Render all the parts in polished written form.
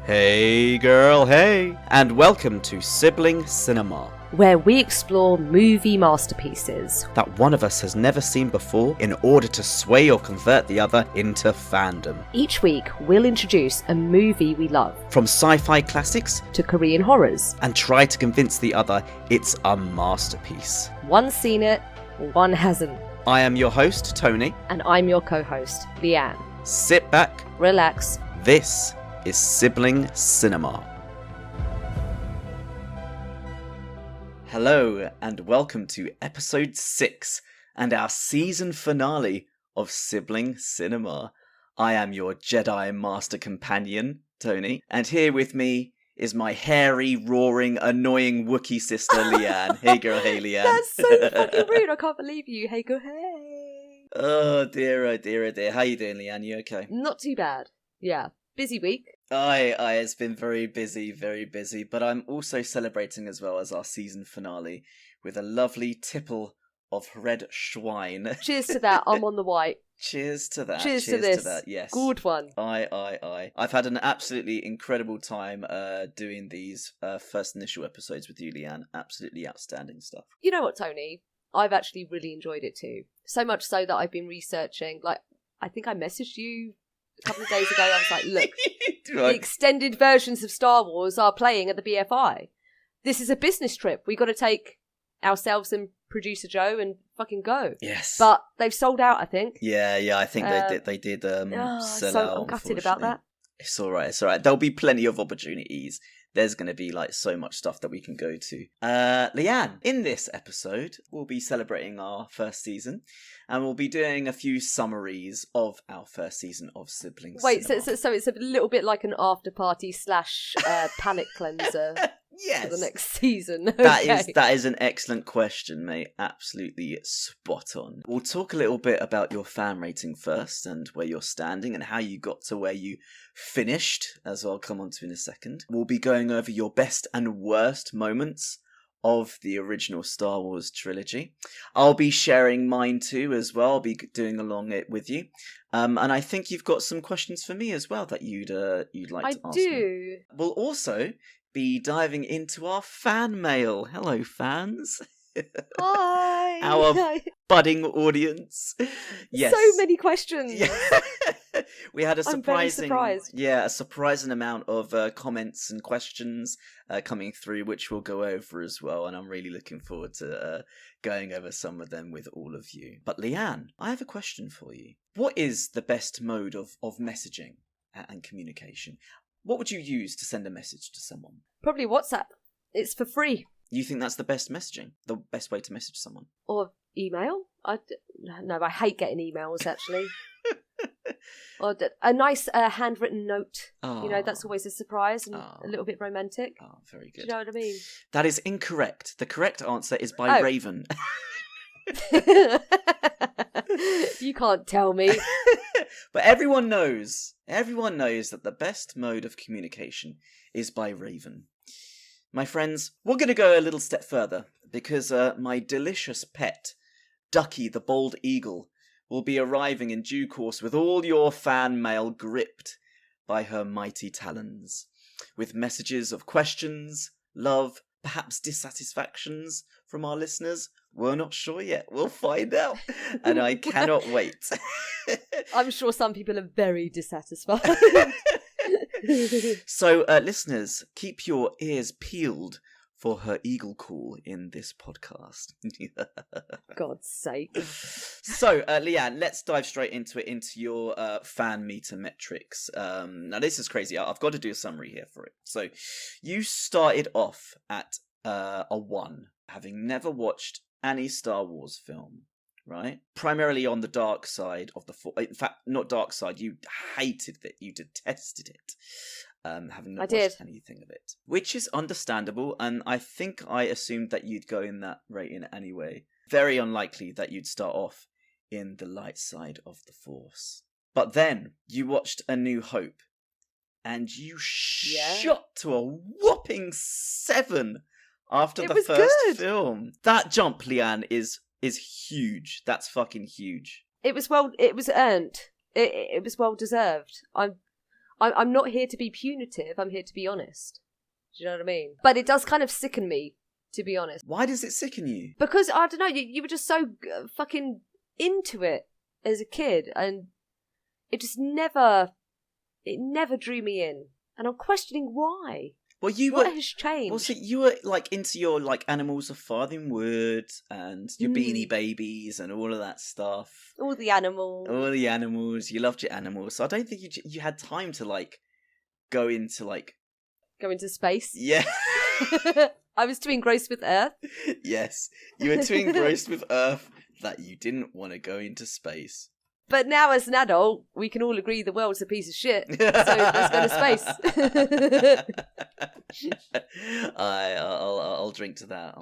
Hey girl, hey! And welcome to Sibling Cinema, where we explore movie masterpieces that one of us has never seen before in order to sway or convert the other into fandom. Each week, we'll introduce a movie we love, from sci-fi classics to Korean horrors, and try to convince the other it's a masterpiece. One's seen it, one hasn't. I am your host, Tony. And I'm your co-host, Leanne. Sit back, relax. This is Sibling Cinema. Hello and welcome to episode 6 and our season finale of Sibling Cinema. I am your Jedi Master Companion, Tony, and here with me is my hairy, roaring, annoying Wookiee sister, Leanne. Hey girl, hey Leanne. That's so fucking rude, I can't believe you. Hey girl, hey. Oh dear, oh dear, oh dear. How you doing, Leanne? You okay? Not too bad. Yeah, busy week. It's been very busy, but I'm also celebrating as well as our season finale with a lovely tipple of red schwein. Cheers to that, I'm on the white. Cheers to that. Cheers to this. To that, yes. Good one. I've had an absolutely incredible time doing these first initial episodes with you, Leanne. Absolutely outstanding stuff. You know what, Tony? I've actually really enjoyed it too. So much so that I've been researching, I think I messaged you a couple of days ago. I was like, look, the extended versions of Star Wars are playing at the BFI. This is a business trip. We got to take ourselves and producer Joe and fucking go. Yes. But they've sold out, I think. Yeah, I think they did sell out. I'm gutted about that. It's all right. There'll be plenty of opportunities. There's going to be so much stuff that we can go to. Leanne, in this episode, we'll be celebrating our first season, and we'll be doing a few summaries of our first season of Sibling Cinema. So it's a little bit like an after party / palate cleanser. Yes. For the next season. Okay. That is an excellent question, mate. Absolutely spot on. We'll talk a little bit about your fan rating first and where you're standing and how you got to where you finished, as I'll come on to in a second. We'll be going over your best and worst moments of the original Star Wars trilogy. I'll be sharing mine too as well. I'll be doing along it with you. And I think you've got some questions for me as well that you'd like to ask me. I do. We'll also be diving into our fan mail. Hello, fans. Hi. Our budding audience. Yes. So many questions. Yeah. We had a surprising amount of comments and questions coming through, which we'll go over as well. And I'm really looking forward to going over some of them with all of you. But Leanne, I have a question for you. What is the best mode of messaging and communication? What would you use to send a message to someone? Probably WhatsApp. It's for free. You think that's the best messaging? The best way to message someone? Or email? I hate getting emails, actually. Or a nice handwritten note. Oh. That's always a surprise and a little bit romantic. Oh, very good. Do you know what I mean? That is incorrect. The correct answer is by Raven. You can't tell me. But everyone knows that the best mode of communication is by Raven. My friends, we're going to go a little step further because my delicious pet, Ducky the Bald Eagle, will be arriving in due course with all your fan mail gripped by her mighty talons, with messages of questions, love, perhaps dissatisfactions from our listeners. We're not sure yet. We'll find out. And I cannot wait. I'm sure some people are very dissatisfied. So, listeners, keep your ears peeled for her eagle call in this podcast. God's sake. So, Leanne, let's dive straight into your fan meter metrics. Now, this is crazy. I've got to do a summary here for it. So, you started off at a 1, having never watched any Star Wars film, right? Primarily on the dark side of the Force. In fact, not dark side. You hated it. You detested it. Having not watched anything of it. Which is understandable, and I think I assumed that you'd go in that rating anyway. Very unlikely that you'd start off in the light side of the Force. But then, you watched A New Hope, and you shot to a whopping 7 after the first film. That jump, Leanne, is huge. That's fucking huge. It was earned. It was well deserved. I'm not here to be punitive. I'm here to be honest. Do you know what I mean? But it does kind of sicken me, to be honest. Why does it sicken you? Because, I don't know, you were just so fucking into it as a kid, and it just never drew me in. And I'm questioning why. Well, what has changed? Well, see, you were like into your like Animals of Farthing Wood and your Beanie Babies and all of that stuff. All the animals. You loved your animals. So I don't think you had time to like go into space. Yeah. I was too engrossed with Earth. Yes, you were too engrossed with Earth that you didn't want to go into space. But now, as an adult, we can all agree the world's a piece of shit. So let's go to space. I'll drink to that.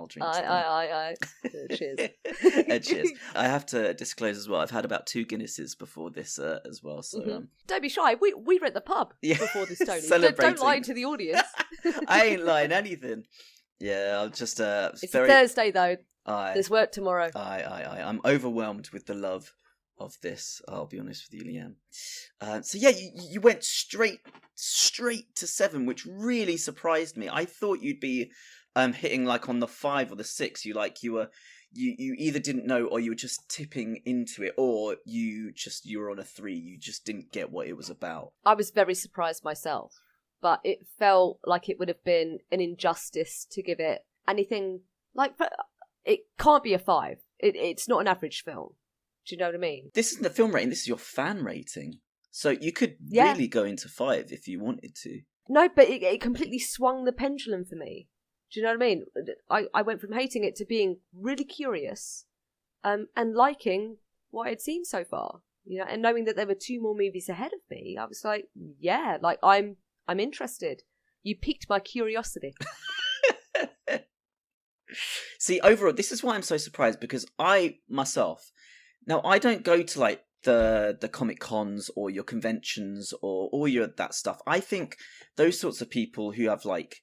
Cheers. Cheers. I have to disclose as well, I've had about 2 Guinnesses before this as well. So Don't be shy. We were at the pub before this, Tony. Don't lie to the audience. I ain't lying anything. Yeah, I'm just it's a Thursday though. There's work tomorrow. I'm overwhelmed with the love of this. I'll be honest with you, Leanne. So yeah, you went straight to 7, which really surprised me. I thought you'd be hitting like on the 5 or the 6. You either didn't know, or you were just tipping into it, or you were on a 3. You just didn't get what it was about. I was very surprised myself, but it felt like it would have been an injustice to give it anything like. It can't be a 5. It's not an average film. Do you know what I mean? This isn't the film rating, this is your fan rating. So you could really go into 5 if you wanted to. No, but it completely swung the pendulum for me. Do you know what I mean? I went from hating it to being really curious and liking what I'd seen so far. You know, and knowing that there were 2 more movies ahead of me, I was like, yeah, like I'm interested. You piqued my curiosity. See, overall, this is why I'm so surprised, because I myself... Now, I don't go to like the Comic Cons or your conventions or all your that stuff. I think those sorts of people who have like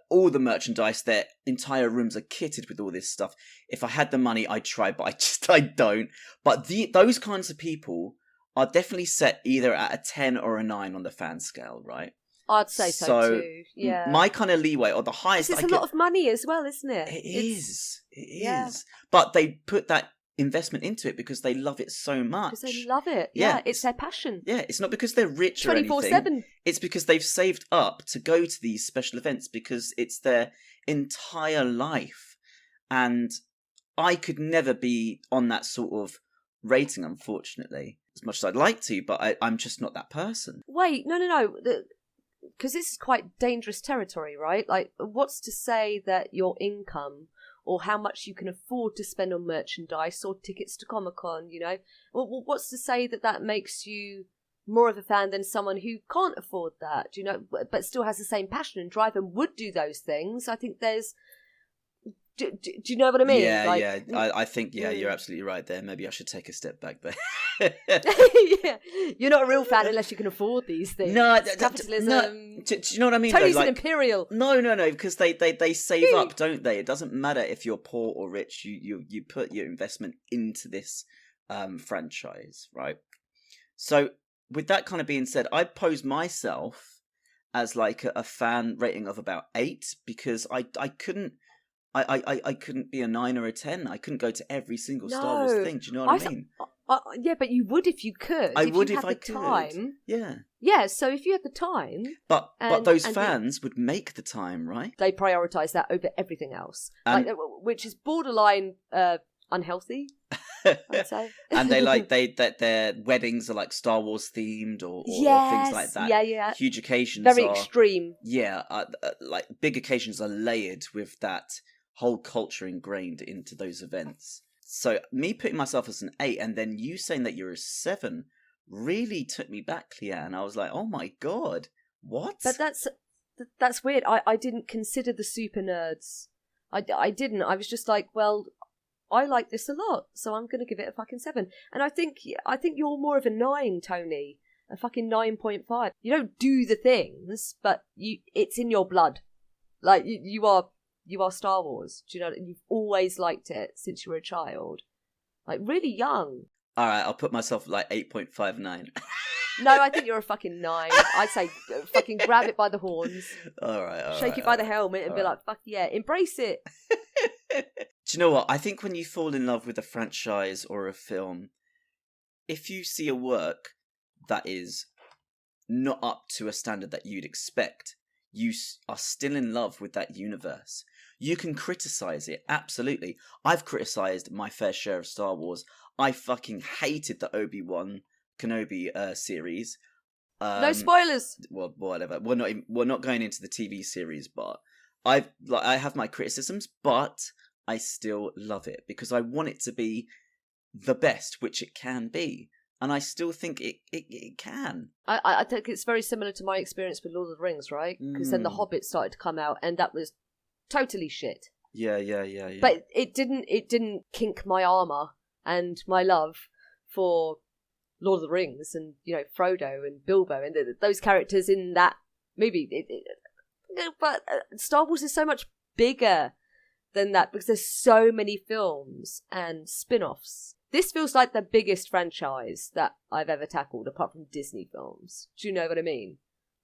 all the merchandise, their entire rooms are kitted with all this stuff. If I had the money, I'd try, but I don't. But those kinds of people are definitely set either at a 10 or a 9 on the fan scale, right? I'd say so too. Yeah. My kind of leeway, or the highest. It's a lot of money as well, isn't it? It is. But they put that investment into it because they love it so much. Because they love it. Yeah, it's their passion. Yeah, it's not because they're rich or anything. 24/7. It's because they've saved up to go to these special events because it's their entire life. And I could never be on that sort of rating, unfortunately, as much as I'd like to, but I'm just not that person. Wait, no. Because this is quite dangerous territory, right? Like, what's to say that your income or how much you can afford to spend on merchandise or tickets to Comic-Con, you know? Well, what's to say that makes you more of a fan than someone who can't afford that, you know, but still has the same passion and drive and would do those things? I think there's... Do you know what I mean? Yeah. I think, you're absolutely right there. Maybe I should take a step back there. Yeah. You're not a real fan unless you can afford these things. No, capitalism. No. Do you know what I mean? Tony's like, an imperial. No, because they save up, don't they? It doesn't matter if you're poor or rich. You put your investment into this franchise, right? So with that kind of being said, I'd pose myself as like a fan rating of about 8 because I couldn't. I couldn't be a 9 or a 10. I couldn't go to every single Star Wars thing. Do you know what I mean? Yeah, but you would if you could. I would if I could. Time. Yeah. Yeah, so if you had the time... But those fans would make the time, right? They prioritise that over everything else, which is borderline unhealthy, I'd say. And they their weddings are like Star Wars themed or things like that. Yeah. Huge occasions Very extreme. Yeah, like big occasions are layered with that whole culture ingrained into those events. So me putting myself as an 8 and then you saying that you're a 7 really took me back, Leanne. I was like, oh my God, what? But that's weird. I didn't consider the super nerds. I didn't. I was just like, well, I like this a lot, so I'm going to give it a fucking 7. And I think you're more of a 9, Tony. A fucking 9.5. You don't do the things, but it's in your blood. Like, you are Star Wars. Do you know? You've always liked it since you were a child. Like, really young. All right, I'll put myself like 8.59. No, I think you're a fucking 9. I'd say fucking grab it by the horns. All right. Shake it by the helmet and be like, fuck yeah, embrace it. Do you know what? I think when you fall in love with a franchise or a film, if you see a work that is not up to a standard that you'd expect, you are still in love with that universe. You can criticize it, absolutely. I've criticized my fair share of Star Wars. I fucking hated the Obi-Wan Kenobi series. No spoilers. Well, whatever. We're not going into the TV series, but I have my criticisms, but I still love it because I want it to be the best, which it can be. And I still think it can. I think it's very similar to my experience with Lord of the Rings, right? Because then The Hobbit started to come out, and that was totally shit. Yeah. But it didn't kink my armour and my love for Lord of the Rings and, you know, Frodo and Bilbo and those characters in that movie. But Star Wars is so much bigger than that because there's so many films and spin-offs. This feels like the biggest franchise that I've ever tackled, apart from Disney films. Do you know what I mean?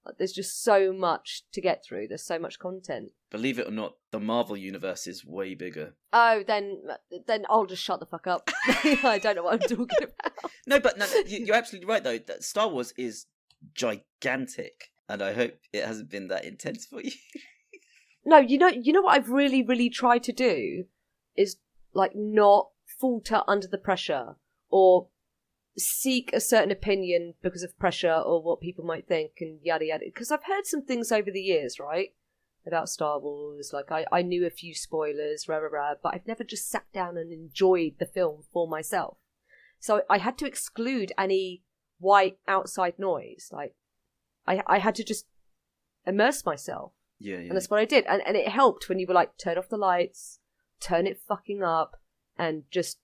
Like, there's just so much to get through. There's so much content. Believe it or not, the Marvel universe is way bigger. Oh, then I'll just shut the fuck up. I don't know what I'm talking about. No, you're absolutely right, though. That Star Wars is gigantic, and I hope it hasn't been that intense for you. No, you know what I've really, really tried to do is, like, not falter under the pressure or seek a certain opinion because of pressure or what people might think and yada yada. Because I've heard some things over the years, right, about Star Wars. Like, I knew a few spoilers, rah, rah, rah, but I've never just sat down and enjoyed the film for myself. So I had to exclude any white outside noise. Like, I had to just immerse myself. Yeah. And that's what I did. And it helped when you were like, turn off the lights, turn it fucking up, and just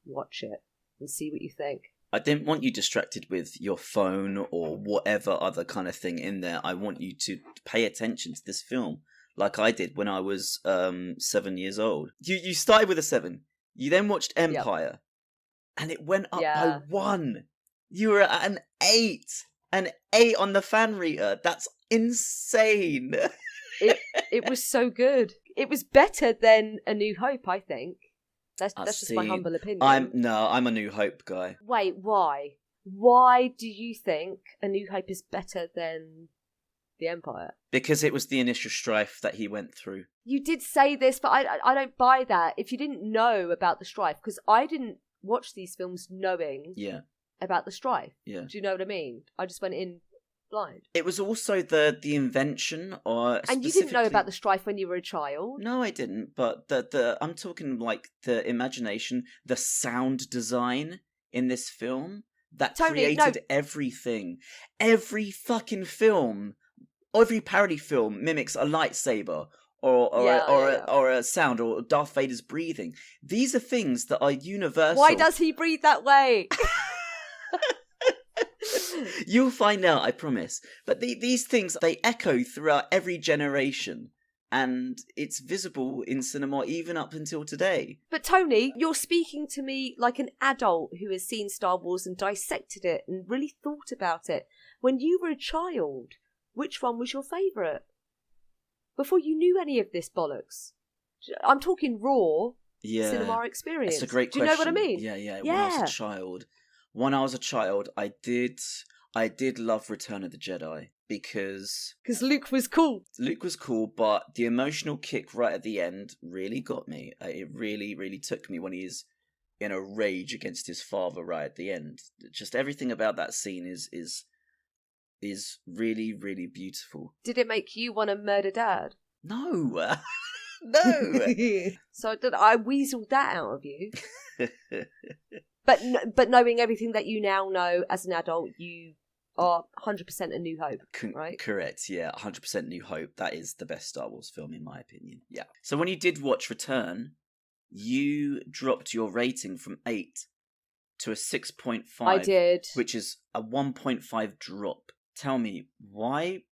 watch it and see what you think. I didn't want you distracted with your phone or whatever other kind of thing in there. I want you to pay attention to this film like I did when I was 7 years old. You started with a 7. You then watched Empire. Yep. And it went up by 1. You were at an 8. An 8 on the fan reader. That's insane. It was so good. It was better than A New Hope, I think. That's just my humble opinion. I'm a New Hope guy. Wait, why? Why do you think A New Hope is better than The Empire? Because it was the initial strife that he went through. You did say this, but I don't buy that. If you didn't know about the strife, because I didn't watch these films knowing about the strife. Yeah. Do you know what I mean? I just went in blind. It was also the invention, and you didn't know about the strife when you were a child. No, I didn't. But the I'm talking like the imagination, the sound design in this film that created everything. Every fucking film, every parody film mimics a lightsaber or a sound or Darth Vader's breathing. These are things that are universal. Why does he breathe that way? You'll find out, I promise. But these things, they echo throughout every generation. And it's visible in cinema even up until today. But Tony, you're speaking to me like an adult who has seen Star Wars and dissected it and really thought about it. When you were a child, which one was your favourite? Before you knew any of this bollocks. I'm talking raw cinema experience. That's a great question. Do you know what I mean? Yeah. When I was a child, I did love Return of the Jedi because Luke was cool. Luke was cool, but the emotional kick right at the end really got me. It really, really took me when he's in a rage against his father right at the end. Just everything about that scene is really, really beautiful. Did it make you want to murder Dad? No. No. So I weaseled that out of you. But knowing everything that you now know as an adult, you are 100% A New Hope, right? Correct, yeah, 100% New Hope. That is the best Star Wars film, in my opinion. Yeah. So when you did watch Return, you dropped your rating from 8 to a 6.5. I did. Which is a 1.5 drop. Tell me, why?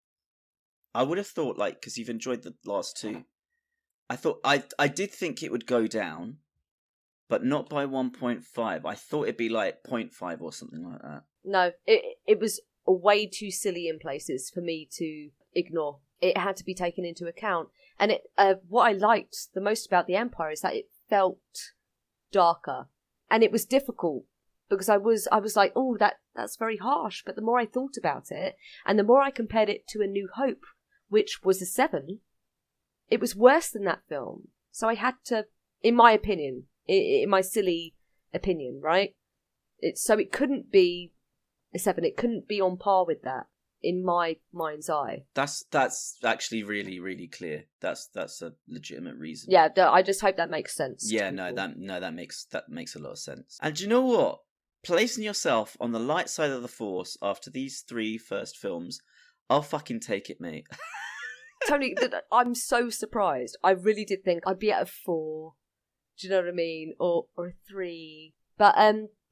I would have thought, like, because you've enjoyed the last 2, I thought, I did think it would go down, but not by 1.5. I thought it'd be like 0.5 or something like that. No, it was way too silly in places for me to ignore. It had to be taken into account. And what I liked the most about The Empire is that it felt darker. And it was difficult because I was like, oh, that's very harsh. But the more I thought about it, and the more I compared it to A New Hope, which was a 7, it was worse than that film. So I had to, in my opinion, in my silly opinion, right? So it couldn't be a 7. It couldn't be on par with that in my mind's eye. That's actually really, really clear. That's a legitimate reason. Yeah, I just hope that makes sense. Yeah, that makes a lot of sense. And do you know what? Placing yourself on the light side of the Force after these 3 first films, I'll fucking take it, mate. Tony, I'm so surprised. I really did think I'd be at a 4. Do you know what I mean? Or a 3. But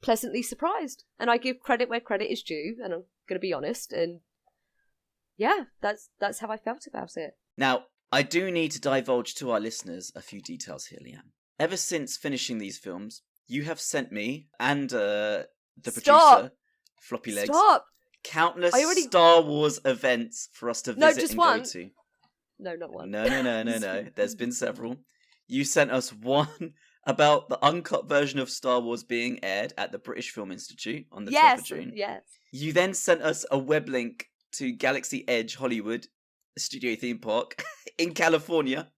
pleasantly surprised. And I give credit where credit is due, and I'm going to be honest. And yeah, that's how I felt about it. Now, I do need to divulge to our listeners a few details here, Leanne. Ever since finishing these films, you have sent me and the producer, Floppy Legs, countless Star Wars events for us to visit and go to. No, not one. No. There's been several. You sent us one about the uncut version of Star Wars being aired at the British Film Institute on the 12th of June. Yes. You then sent us a web link to Galaxy Edge Hollywood Studio Theme Park in California,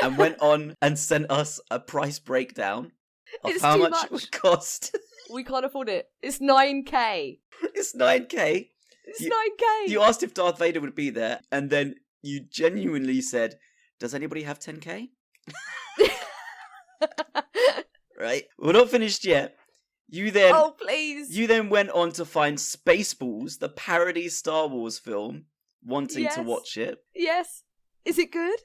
and went on and sent us a price breakdown of how much it would cost. We can't afford it. It's 9K. It's 9K. It's 9K. You asked if Darth Vader would be there, and then you genuinely said, "Does anybody have 10K?" Right? We're not finished yet. Oh, please. You then went on to find Spaceballs, the parody Star Wars film, wanting to watch it. Yes. Is it good?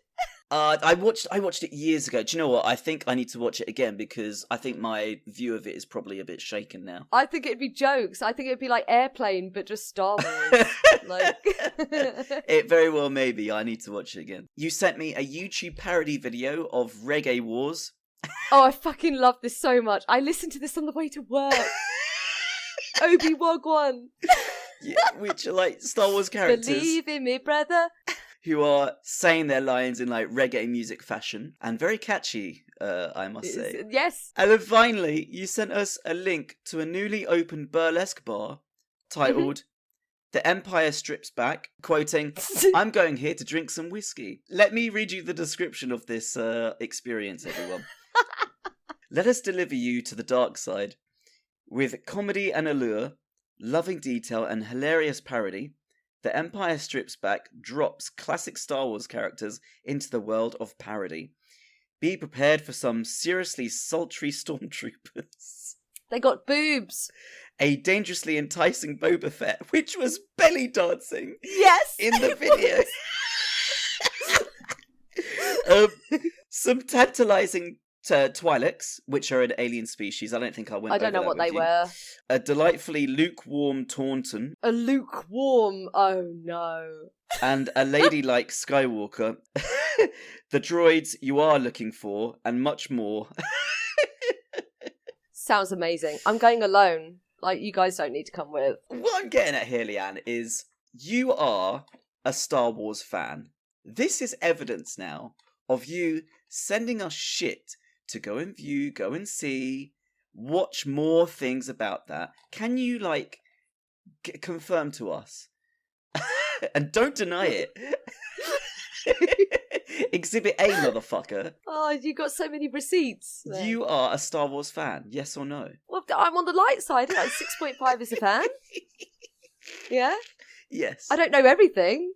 I watched it years ago. Do you know what? I think I need to watch it again because I think my view of it is probably a bit shaken now. I think it'd be jokes. I think it'd be like Airplane, but just Star Wars. It very well may be. I need to watch it again. You sent me a YouTube parody video of Reggae Wars. Oh, I fucking love this so much. I listened to this on the way to work. Obi-Wan. Yeah, which are like Star Wars characters. Believe in me, brother. Who are saying their lines in like reggae music fashion and very catchy, I must say. Yes. And then finally, you sent us a link to a newly opened burlesque bar titled The Empire Strips Back, quoting, "I'm going here to drink some whiskey." Let me read you the description of this experience, everyone. "Let us deliver you to the dark side. With comedy and allure, loving detail and hilarious parody, The Empire Strips Back drops classic Star Wars characters into the world of parody. Be prepared for some seriously sultry stormtroopers. They got boobs. A dangerously enticing Boba Fett, which was belly dancing. Yes. In the video. Some tantalizing Twi'leks, which are an alien species. I don't think I went I don't know what they were. A delightfully lukewarm Taunton. A lukewarm, oh no. And a ladylike Skywalker. The droids you are looking for, and much more. Sounds amazing. I'm going alone. Like, you guys don't need to come with. What I'm getting at here, Leanne, is you are a Star Wars fan. This is evidence now of you sending us shit to go and view, go and see, watch more things about that. Can you, like, confirm to us? And don't deny it. Exhibit A, motherfucker. Oh, you got so many receipts. Then. You are a Star Wars fan, yes or no? Well, I'm on the light side. Like 6.5 is a fan. Yeah? Yes. I don't know everything.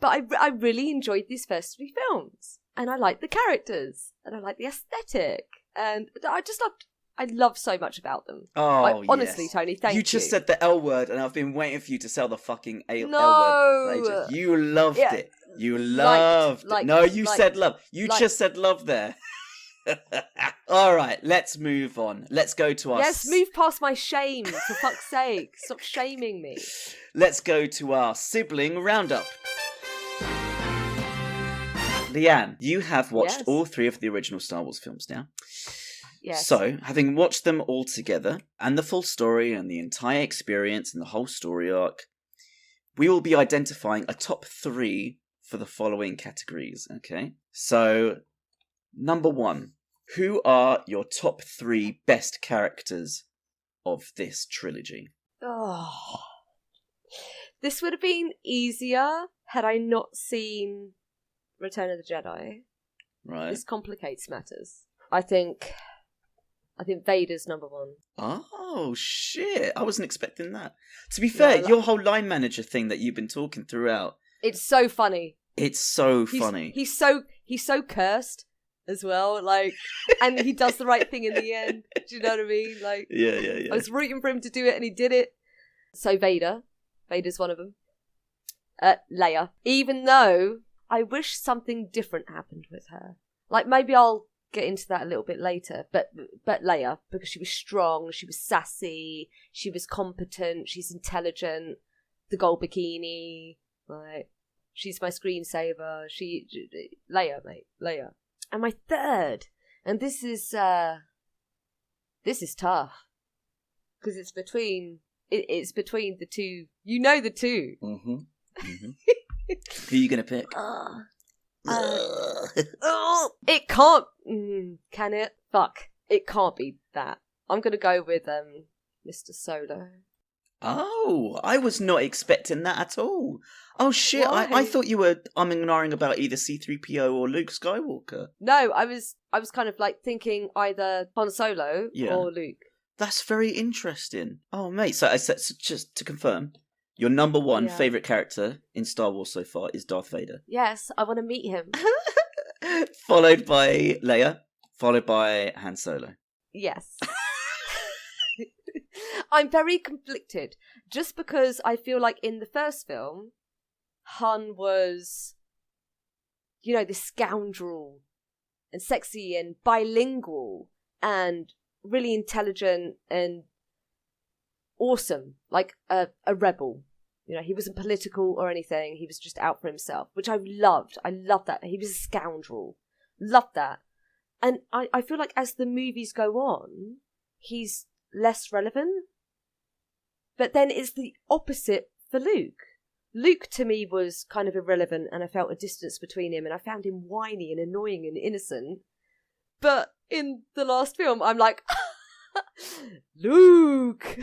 But I really enjoyed these first 3 films. And I like the characters. And I like the aesthetic. And I love so much about them. Oh, honestly, yes. Tony, thank you. You just said the L word, and I've been waiting for you to sell the fucking L No. word. You loved it. You loved it. No, you said love. You just said love there. All right, let's move on. Let's go to our... Yes, move past my shame, for fuck's sake. Stop shaming me. Let's go to our sibling roundup. Leanne, you have watched all 3 of the original Star Wars films now. Yes. So, having watched them all together, and the full story, and the entire experience, and the whole story arc, we will be identifying a top 3 for the following categories, okay? So, number 1, who are your top 3 best characters of this trilogy? Oh. This would have been easier had I not seen Return of the Jedi. Right. This complicates matters. I think Vader's number 1. Oh, shit. I wasn't expecting that. To be fair, your whole line manager thing that you've been talking throughout. It's so funny. It's so funny. He's so cursed as well, like, and he does the right thing in the end. Do you know what I mean? Like, yeah. I was rooting for him to do it, and he did it. So Vader's one of them. Leia, even though I wish something different happened with her. Like, maybe I'll get into that a little bit later. But Leia, because she was strong, she was sassy, she was competent, she's intelligent. The gold bikini, like, she's my screensaver. Leia, mate, Leia. And my third, and this is tough because it's between the two. You know the two. Mm-hmm. Who are you gonna pick? It can't. Can it? Fuck! It can't be that. I'm gonna go with Mr. Solo. Oh, I was not expecting that at all. Oh shit! I thought you were umming and ahhing about either C-3PO or Luke Skywalker. No, I was kind of like thinking either Han Solo or Luke. That's very interesting. Oh mate, so just to confirm, your number 1 favourite character in Star Wars so far is Darth Vader. Yes, I want to meet him. Followed by Leia, followed by Han Solo. Yes. I'm very conflicted, just because I feel like in the first film, Han was, this scoundrel and sexy and bilingual and really intelligent and awesome, like a rebel. He wasn't political or anything. He was just out for himself, which I loved. I loved that. He was a scoundrel. Loved that. And I feel like as the movies go on, he's less relevant. But then it's the opposite for Luke. Luke to me was kind of irrelevant, and I felt a distance between him, and I found him whiny and annoying and innocent. But in the last film, I'm like, Luke!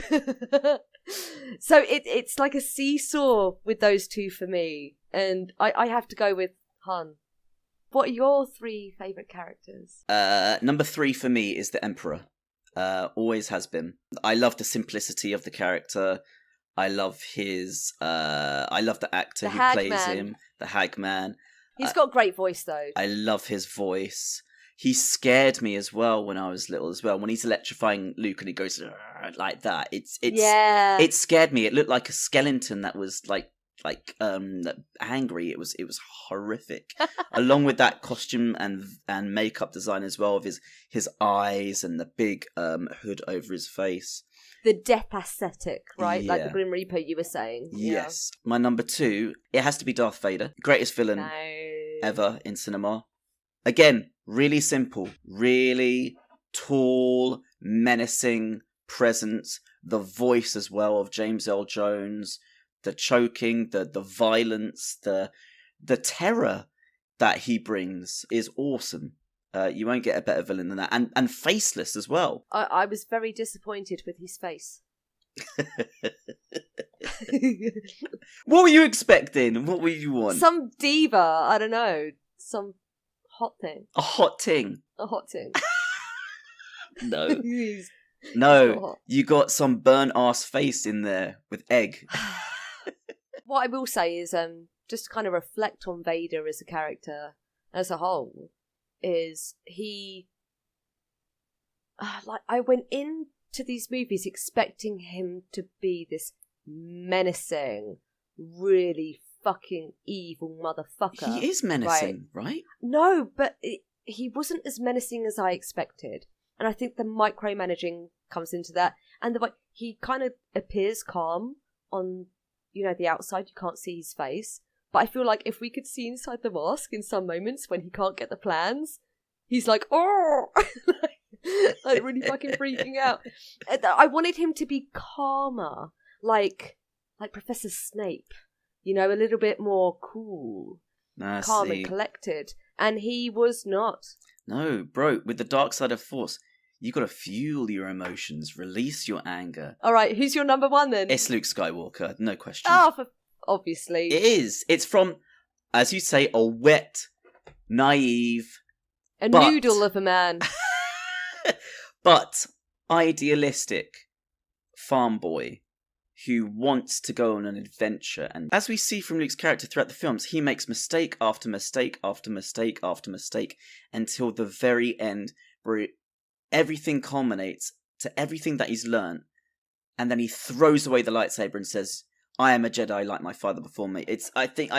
So it's like a seesaw with those two for me, and I have to go with Han. What are your 3 favourite characters? Number 3 for me is the Emperor. Always has been. I love the simplicity of the character. I love I love the actor who plays him, the Hagman. He's got a great voice though. I love his voice. He scared me as well when I was little as well. When he's electrifying Luke and he goes like that, it scared me. It looked like a skeleton that was like angry. It was horrific. Along with that costume and makeup design as well, of his eyes and the big hood over his face. The death aesthetic, right? Yeah. Like the Grim Reaper you were saying. Yes. Yeah. My number 2, it has to be Darth Vader. Greatest villain ever in cinema. Again, really simple. Really tall, menacing presence. The voice as well of James Earl Jones. The choking, the violence, the terror that he brings is awesome. You won't get a better villain than that. And faceless as well. I was very disappointed with his face. What were you expecting? What were you want? Some diva, I don't know. Some hot thing. A hot ting. A hot ting. No. No, you got some burnt ass face in there with egg. What I will say is, just to kind of reflect on Vader as a character as a whole, is he... I went into these movies expecting him to be this menacing, really fucking evil motherfucker. He is menacing, right? No, but he wasn't as menacing as I expected. And I think the micromanaging comes into that. And he kind of appears calm on... the outside, you can't see his face. But I feel like if we could see inside the mask in some moments when he can't get the plans, he's like, oh! like really fucking freaking out. I wanted him to be calmer, like Professor Snape, you know, a little bit more cool, calm and collected, and he was not. No, bro, with the dark side of Force, you got to fuel your emotions, release your anger. All right, who's your number one then? It's Luke Skywalker, no question. Oh, obviously. It is. It's from, as you say, a wet, naive... noodle of a man. But idealistic farm boy who wants to go on an adventure. And as we see from Luke's character throughout the films, he makes mistake after mistake after mistake after mistake until the very end, where everything culminates to everything that he's learned, and then he throws away the lightsaber and says, I am a Jedi like my father before me. I think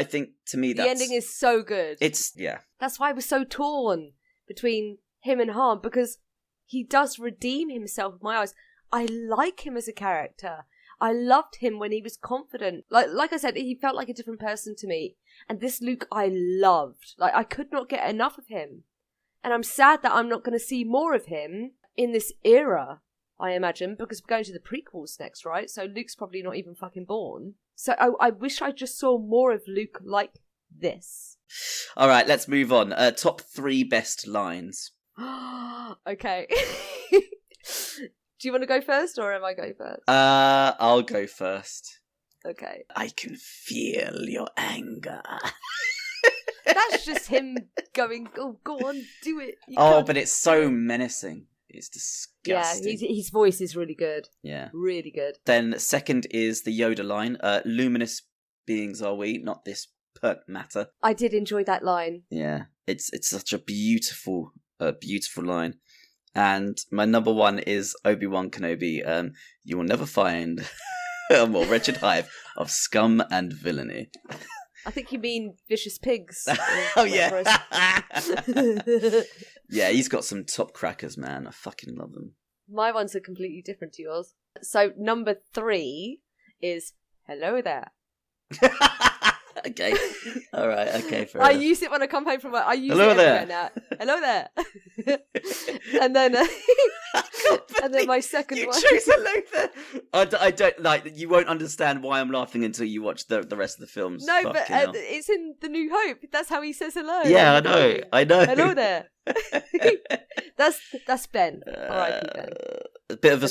to me the ending is so good. Yeah. That's why I was so torn between him and Han, because he does redeem himself in my eyes. I like him as a character. I loved him when he was confident. Like I said, he felt like a different person to me. And this Luke I loved. Like, I could not get enough of him. And I'm sad that I'm not going to see more of him in this era, I imagine, because we're going to the prequels next, right? So Luke's probably not even fucking born. So I wish I just saw more of Luke like this. All right, let's move on. Top 3 best lines. Okay. Do you want to go first, or am I going first? I'll go first. Okay. I can feel your anger. That's just him going, oh, go on, do it. But it's so menacing. It's disgusting. Yeah, his voice is really good. Yeah. Really good. Then second is the Yoda line. Luminous beings are we, not this pert matter. I did enjoy that line. Yeah. It's such a beautiful line. And my number 1 is Obi-Wan Kenobi. You will never find a more wretched hive of scum and villainy. I think you mean vicious pigs. Oh, yeah. Yeah, he's got some top crackers, man. I fucking love them. My ones are completely different to yours. So number 3 is hello there. Okay. All right. Okay. Fair I enough. use it when I come home from work. I use hello it there. now. Hello there. and then my second you one. chose hello there. I don't like. You won't understand why I'm laughing until you watch the rest of the films. No, but it's in The New Hope. That's how he says hello. Yeah, I know. Hello there. That's Ben. R.I.P. Ben. A bit of a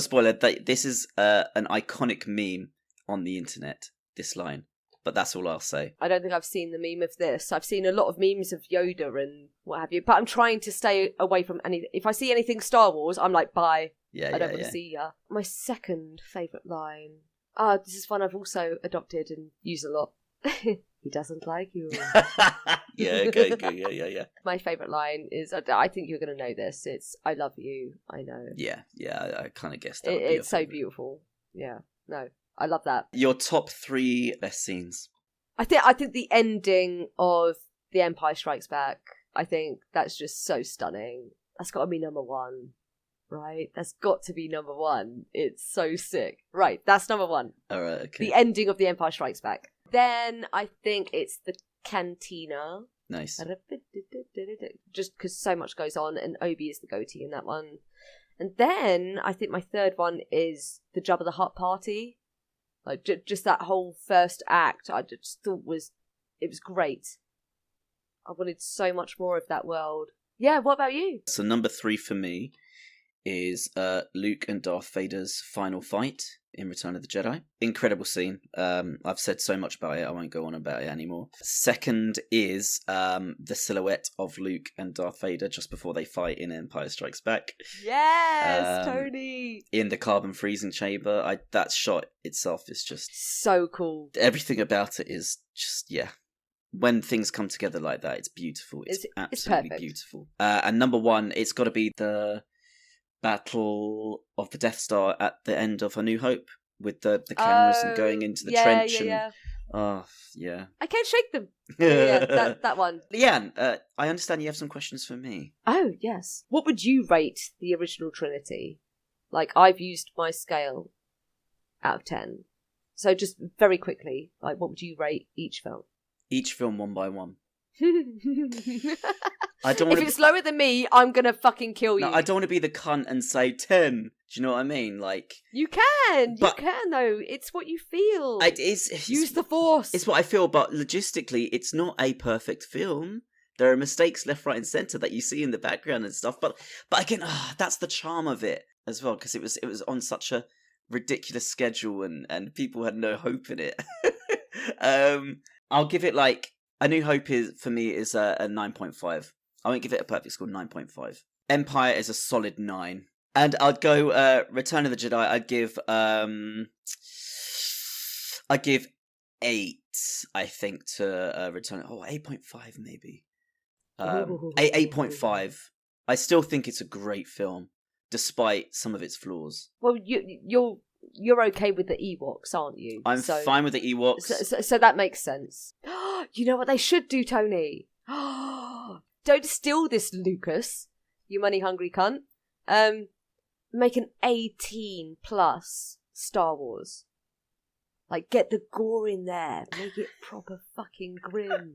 spoiler. This is an iconic meme on the internet. This line. But that's all I'll say. I don't think I've seen the meme of this. I've seen a lot of memes of Yoda and what have you. But I'm trying to stay away from anything. If I see anything Star Wars, I'm like, bye. I don't want to see ya. My second favourite line. This is one I've also adopted and used a lot. He doesn't like you. Yeah, okay, good. Yeah. My favourite line is, I think you're going to know this. It's, I love you, I know. Yeah, I kind of guessed that. It's so beautiful. Yeah, no. I love that. Your top 3 best scenes. I think the ending of The Empire Strikes Back, I think that's just so stunning. That's got to be number 1, right? That's got to be number 1. It's so sick. Right, that's number 1. All right, okay. The ending of The Empire Strikes Back. Then I think it's the cantina. Nice. Just because so much goes on, and Obi is the goatee in that one. And then I think my third one is the Jabba the Hutt party. Like, just that whole first act, I just thought it was great. I wanted so much more of that world. Yeah, what about you? So number 3 for me is Luke and Darth Vader's final fight in Return of the Jedi. Incredible scene. I've said so much about it, I won't go on about it anymore. Second is the silhouette of Luke and Darth Vader just before they fight in Empire Strikes Back. Yes, Tony! In the carbon freezing chamber. That shot itself is just... so cool. Everything about it is just, yeah. When things come together like that, it's beautiful. It's absolutely beautiful. And number 1, it's got to be the Battle of the Death Star at the end of A New Hope with the cameras and going into the trench. Yeah. Oh, yeah. I can't shake them. Yeah, that one. Leanne, I understand you have some questions for me. Oh, yes. What would you rate the original trilogy? Like, I've used my scale out of 10. So just very quickly, like, what would you rate each film? Each film 1 by 1. I don't If want it's lower than me, I'm gonna fucking kill you. No, I don't want to be the cunt and say 10. Do you know what I mean? Like, You can But- though. It's what you feel. Use the force. It's what I feel, but logistically, it's not a perfect film. There are mistakes left, right, and centre that you see in the background and stuff. But again, that's the charm of it as well, because it was on such a ridiculous schedule, and people had no hope in it. I'll give it like A New Hope is for me is a 9.5. I won't give it a perfect score. 9.5. Empire is a solid 9. And I'd go Return of the Jedi. I'd give 8. I think to Return. 8.5 maybe. 8.5. I still think it's a great film, despite some of its flaws. Well, you're okay with the Ewoks, aren't you? I'm fine with the Ewoks. So that makes sense. You know what they should do, Tony? Don't steal this, Lucas. You money-hungry cunt. Make an 18 plus Star Wars. Like, get the gore in there. Make it proper fucking grim.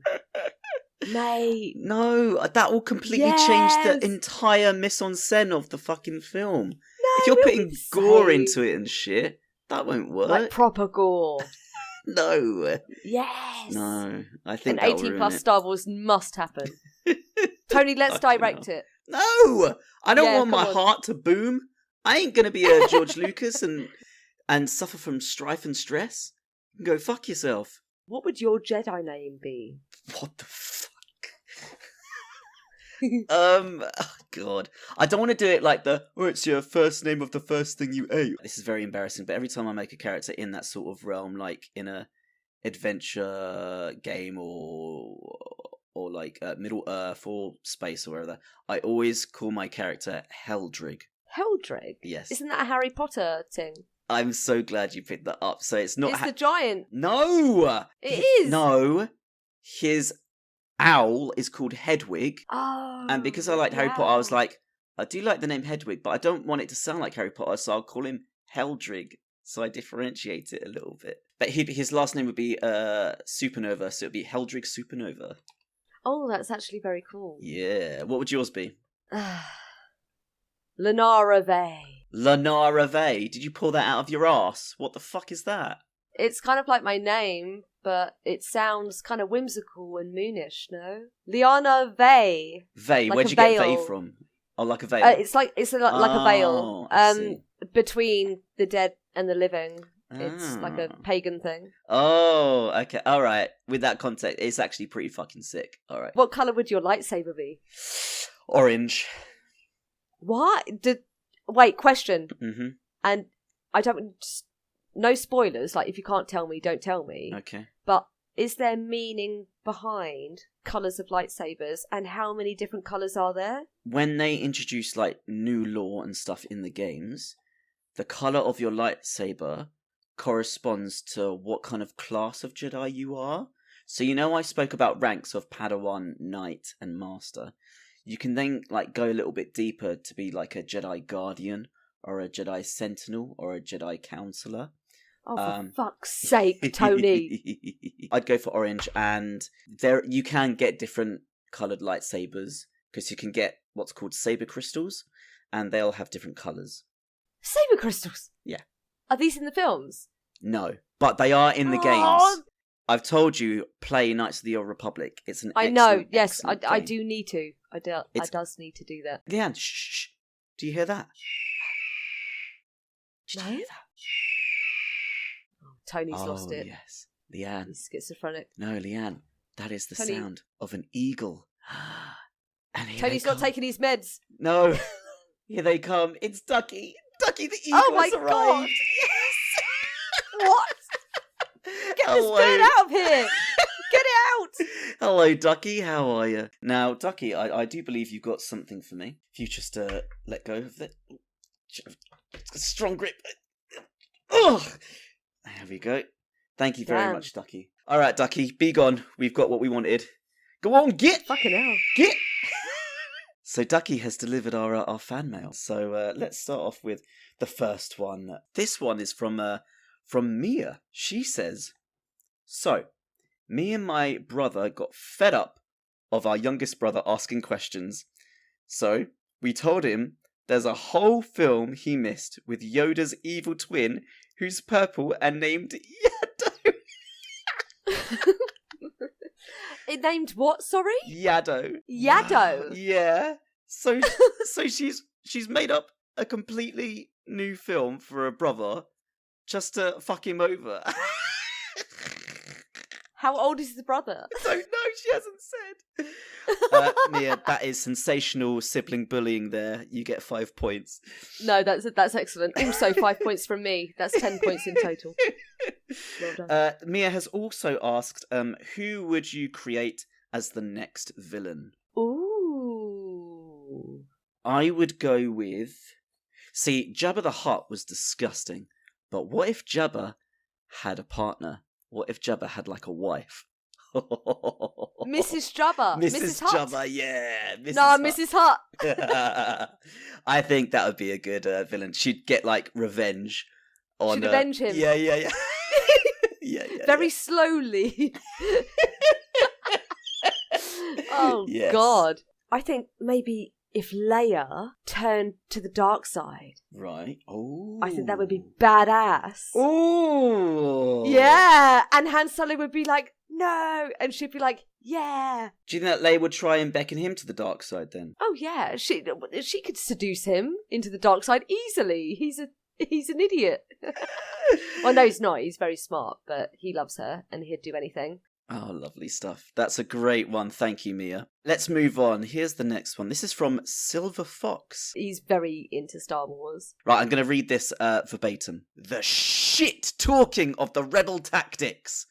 Mate. No, that will completely change the entire mise-en-scène of the fucking film. No, if you're putting gore same. into it and shit, that won't work. Like proper gore. No. Yes. No, I think an 18 plus Star Wars must happen. Tony, let's direct it. No, I don't want my on. heart to boom. I ain't gonna be a George Lucas and suffer from strife and stress. You can go fuck yourself. What would your Jedi name be? What the fuck? Oh God, I don't want to do it like it's your first name of the first thing you ate. This is very embarrassing, but every time I make a character in that sort of realm, like in a adventure game or like Middle Earth or space or wherever, I always call my character Heldrig. Heldrig? Yes. Isn't that a Harry Potter thing? I'm so glad you picked that up. So it's not... It's the giant. No! It is! No. His owl is called Hedwig. Oh. And because I liked Harry Potter, I was like, I do like the name Hedwig, but I don't want it to sound like Harry Potter, so I'll call him Heldrig. So I differentiate it a little bit. But his last name would be Supernova, so it would be Heldrig Supernova. Oh, that's actually very cool. Yeah. What would yours be? Lenara Vey. Lenara Vey. Did you pull that out of your ass? What the fuck is that? It's kind of like my name, but it sounds kind of whimsical and moonish, no? Liana Vey. Vey. Like Where'd you get Vey from? Oh, like a veil. It's like a veil. I see. Between the dead and the living. It's like a pagan thing. Oh, okay. All right. With that context, it's actually pretty fucking sick. All right. What colour would your lightsaber be? Orange. What? Wait, question. Mm-hmm. And I don't... No spoilers. Like, if you can't tell me, don't tell me. Okay. But is there meaning behind colours of lightsabers, and how many different colours are there? When they introduce, like, new lore and stuff in the games, the colour of your lightsaber corresponds to what kind of class of Jedi you are. So I spoke about ranks of Padawan, Knight, and Master. You can then like go a little bit deeper to be like a Jedi Guardian, or a Jedi Sentinel, or a Jedi Counselor. Oh, for fuck's sake, Tony! I'd go for orange, and there you can get different coloured lightsabers because you can get what's called saber crystals, and they'll have different colours. Saber crystals? Yeah. Are these in the films? No, but they are in the games. I've told you, play Knights of the Old Republic. It's an yes, I do need to. I does need to do that. Leanne, shh. Do you hear that? Did you hear that? Oh, Tony's lost it. Yes. Leanne. He's schizophrenic. No, Leanne. That is the Tony... sound of an eagle. And Tony's not taking his meds. No. Here they come. It's Ducky. Ducky the eagle has arrived. God. Yes. What? Get this bird out of here. Get it out. Hello, Ducky. How are you? Now, Ducky, I do believe you've got something for me. If you just let go of it. Strong grip. Oh, there we go. Thank you very much, Ducky. All right, Ducky, be gone. We've got what we wanted. Go on, get. Fucking hell. Get. So Ducky has delivered our fan mail. So let's start off with the first one. This one is from Mia. She says, so, me and my brother got fed up of our youngest brother asking questions. So, we told him there's a whole film he missed with Yoda's evil twin who's purple and named Yado. It named what, sorry? Yado. Yado? Yeah. So she's made up a completely new film for her brother just to fuck him over. How old is the brother? I don't know, she hasn't said. Mia, that is sensational sibling bullying there. You get 5 points. No, that's excellent. Also, 5 points from me. That's 10 points in total. Well done. Mia has also asked, who would you create as the next villain? Ooh. I would go with... See, Jabba the Hutt was disgusting. But what if Jabba had a partner? What if Jabba had, like, a wife? Mrs. Jabba. Mrs. Hutt. Jabba, yeah. Mrs. Hutt. I think that would be a good villain. She'd get, like, revenge on... She'd avenge him. Yeah. yeah. Very slowly. Oh, yes. God. I think maybe if Leia turned to the dark side. Right. Oh. I think that would be badass. Oh. Yeah. And Han Solo would be like, no. And she'd be like, yeah. Do you think that Leia would try and beckon him to the dark side then? Oh, yeah. She could seduce him into the dark side easily. He's an idiot. Well, no, he's not. He's very smart, but he loves her and he'd do anything. Oh, lovely stuff. That's a great one. Thank you, Mia. Let's move on. Here's the next one. This is from Silver Fox. He's very into Star Wars. Right, I'm going to read this verbatim. The shit talking of the rebel tactics.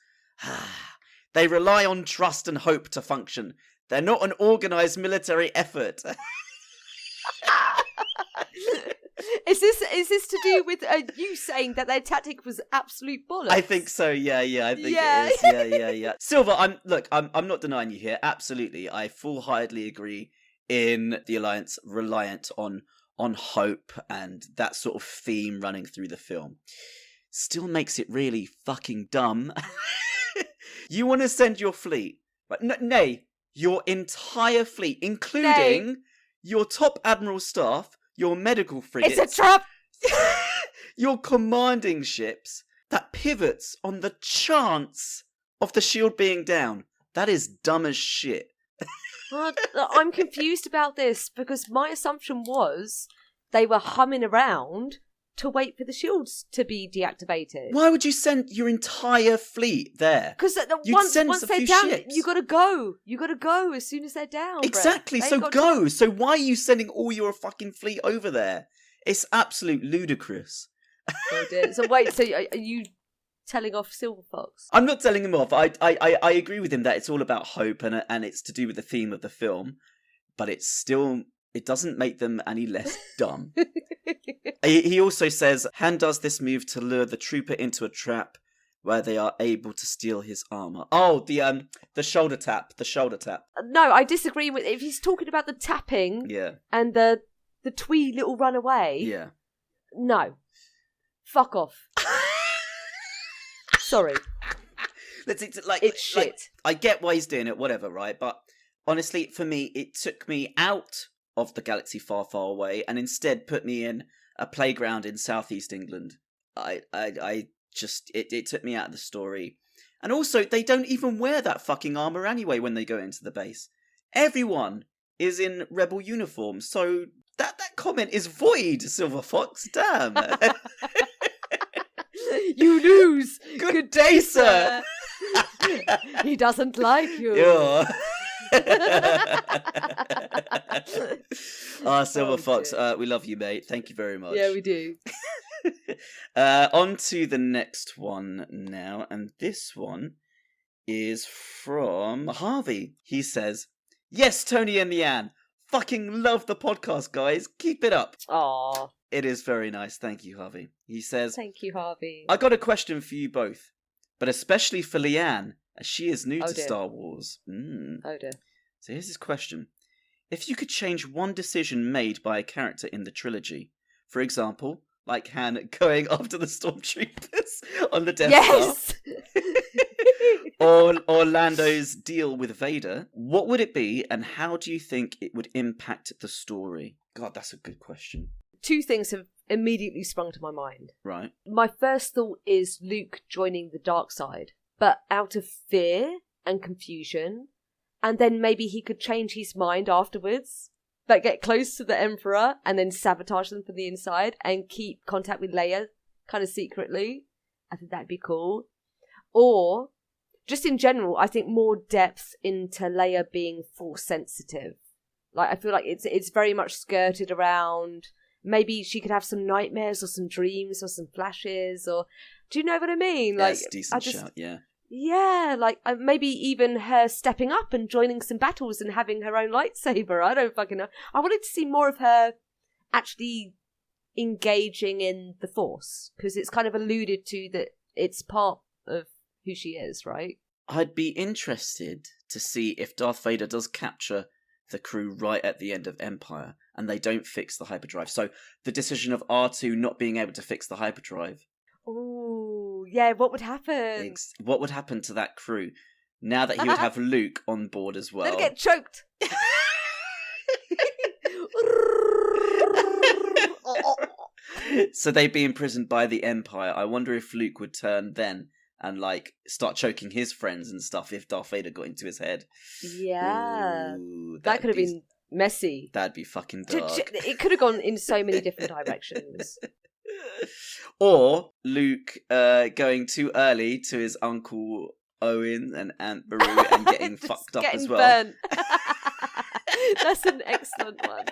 They rely on trust and hope to function. They're not an organised military effort. Is this to do with you saying that their tactic was absolute bollocks? I think so. Yeah. I think it is. Yeah. Silver, I'm not denying you here. Absolutely, I full-heartedly agree in the Alliance reliant on hope and that sort of theme running through the film. Still makes it really fucking dumb. You want to send your fleet, but nay, your entire fleet, including your top admiral staff, your medical frigates. It's a trap! Your commanding ships that pivots on the chance of the shield being down. That is dumb as shit. I'm confused about this because my assumption was they were humming around to wait for the shields to be deactivated. Why would you send your entire fleet there? Because once they're down, you got to go. You got to go as soon as they're down. Exactly. So go. So why are you sending all your fucking fleet over there? It's absolute ludicrous. Oh dear. So wait. So are you telling off Silver Fox? I'm not telling him off. I agree with him that it's all about hope and it's to do with the theme of the film, but it doesn't make them any less dumb. He also says Han does this move to lure the trooper into a trap where they are able to steal his armor. Oh, the shoulder tap. The shoulder tap. No, I disagree with if he's talking about the tapping. Yeah. And the twee little runaway. Yeah. No. Fuck off. Sorry. It's shit. I get why he's doing it, whatever, right? But honestly, for me, it took me out of the galaxy far, far away and instead put me in a playground in southeast England. It took me out of the story. And also, they don't even wear that fucking armor anyway when they go into the base. Everyone is in rebel uniform, so that comment is void, Silver Fox. Damn. You lose. Good day, sir. He doesn't like you. Yeah. Silver Fox, we love you, mate. Thank you very much. Yeah, we do. On to the next one now, and this one is from Harvey. He says, "Yes, Tony and Leanne, fucking love the podcast, guys. Keep it up." Aww. It is very nice. Thank you, Harvey. He says, "Thank you, Harvey. I got a question for you both, but especially for Leanne, as she is new to Star Wars." Oh dear. So here's his question. If you could change one decision made by a character in the trilogy, for example, like Han going after the stormtroopers on the Death Star, or Lando's deal with Vader, what would it be, and how do you think it would impact the story? God, that's a good question. Two things have immediately sprung to my mind. Right. My first thought is Luke joining the dark side, but out of fear and confusion, and then maybe he could change his mind afterwards, but get close to the Emperor and then sabotage them from the inside and keep contact with Leia kind of secretly. I think that'd be cool. Or, just in general, I think more depth into Leia being Force sensitive. Like, I feel like it's very much skirted around. Maybe she could have some nightmares or some dreams or some flashes, or do you know what I mean? Like, that's a decent shout, yeah. Yeah, like maybe even her stepping up and joining some battles and having her own lightsaber. I don't fucking know. I wanted to see more of her actually engaging in the Force, because it's kind of alluded to that it's part of who she is, right? I'd be interested to see if Darth Vader does capture the crew right at the end of Empire and they don't fix the hyperdrive. So the decision of R2 not being able to fix the hyperdrive. Oh, yeah, what would happen? What would happen to that crew now that he would have Luke on board as well? They'd get choked. So they'd be imprisoned by the Empire. I wonder if Luke would turn then and like start choking his friends and stuff if Darth Vader got into his head. Yeah. Ooh, that could have been messy. That'd be fucking dark. It could have gone in so many different directions. Or Luke going too early to his Uncle Owen and Aunt Beru and getting fucked up as well. Burnt. That's an excellent one.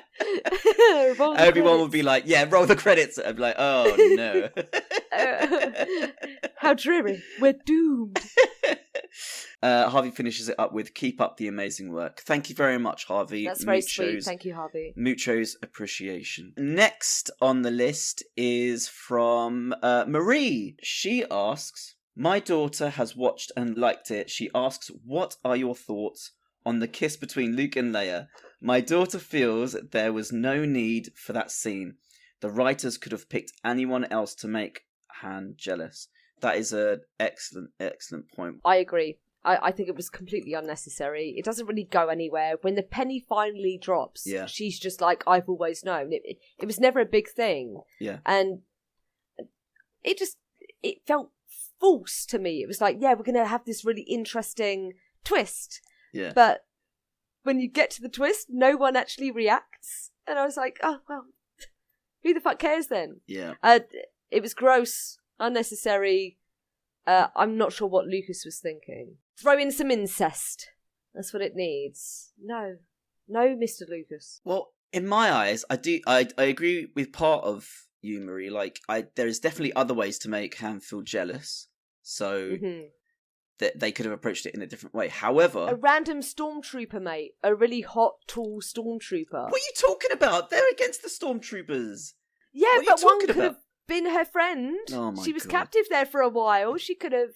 Everyone would be like, yeah, roll the credits. I'd be like, oh no. How dreary. We're doomed. Harvey finishes it up with, keep up the amazing work. Thank you very much, Harvey. That's very sweet. Thank you, Harvey. Mucho's appreciation. Next on the list is from Marie. She asks, my daughter has watched and liked it. She asks, what are your thoughts on the kiss between Luke and Leia? My daughter feels there was no need for that scene. The writers could have picked anyone else to make Han jealous. That is an excellent, excellent point. I agree. I think it was completely unnecessary. It doesn't really go anywhere. When the penny finally drops, she's just like, I've always known. It was never a big thing. Yeah. And it felt false to me. It was like, yeah, we're going to have this really interesting twist. Yeah. But when you get to the twist, no one actually reacts. And I was like, oh, well, who the fuck cares then? Yeah. It was gross, unnecessary. I'm not sure what Lucas was thinking. Throw in some incest. That's what it needs. No, Mr. Lucas. Well, in my eyes, I agree with part of you, Marie. Like, there is definitely other ways to make Han feel jealous. So that they could have approached it in a different way. However, a random stormtrooper, mate, a really hot, tall stormtrooper. What are you talking about? They're against the stormtroopers. Yeah, but one could have been her friend. Oh my she was God. captive there for a while. She could have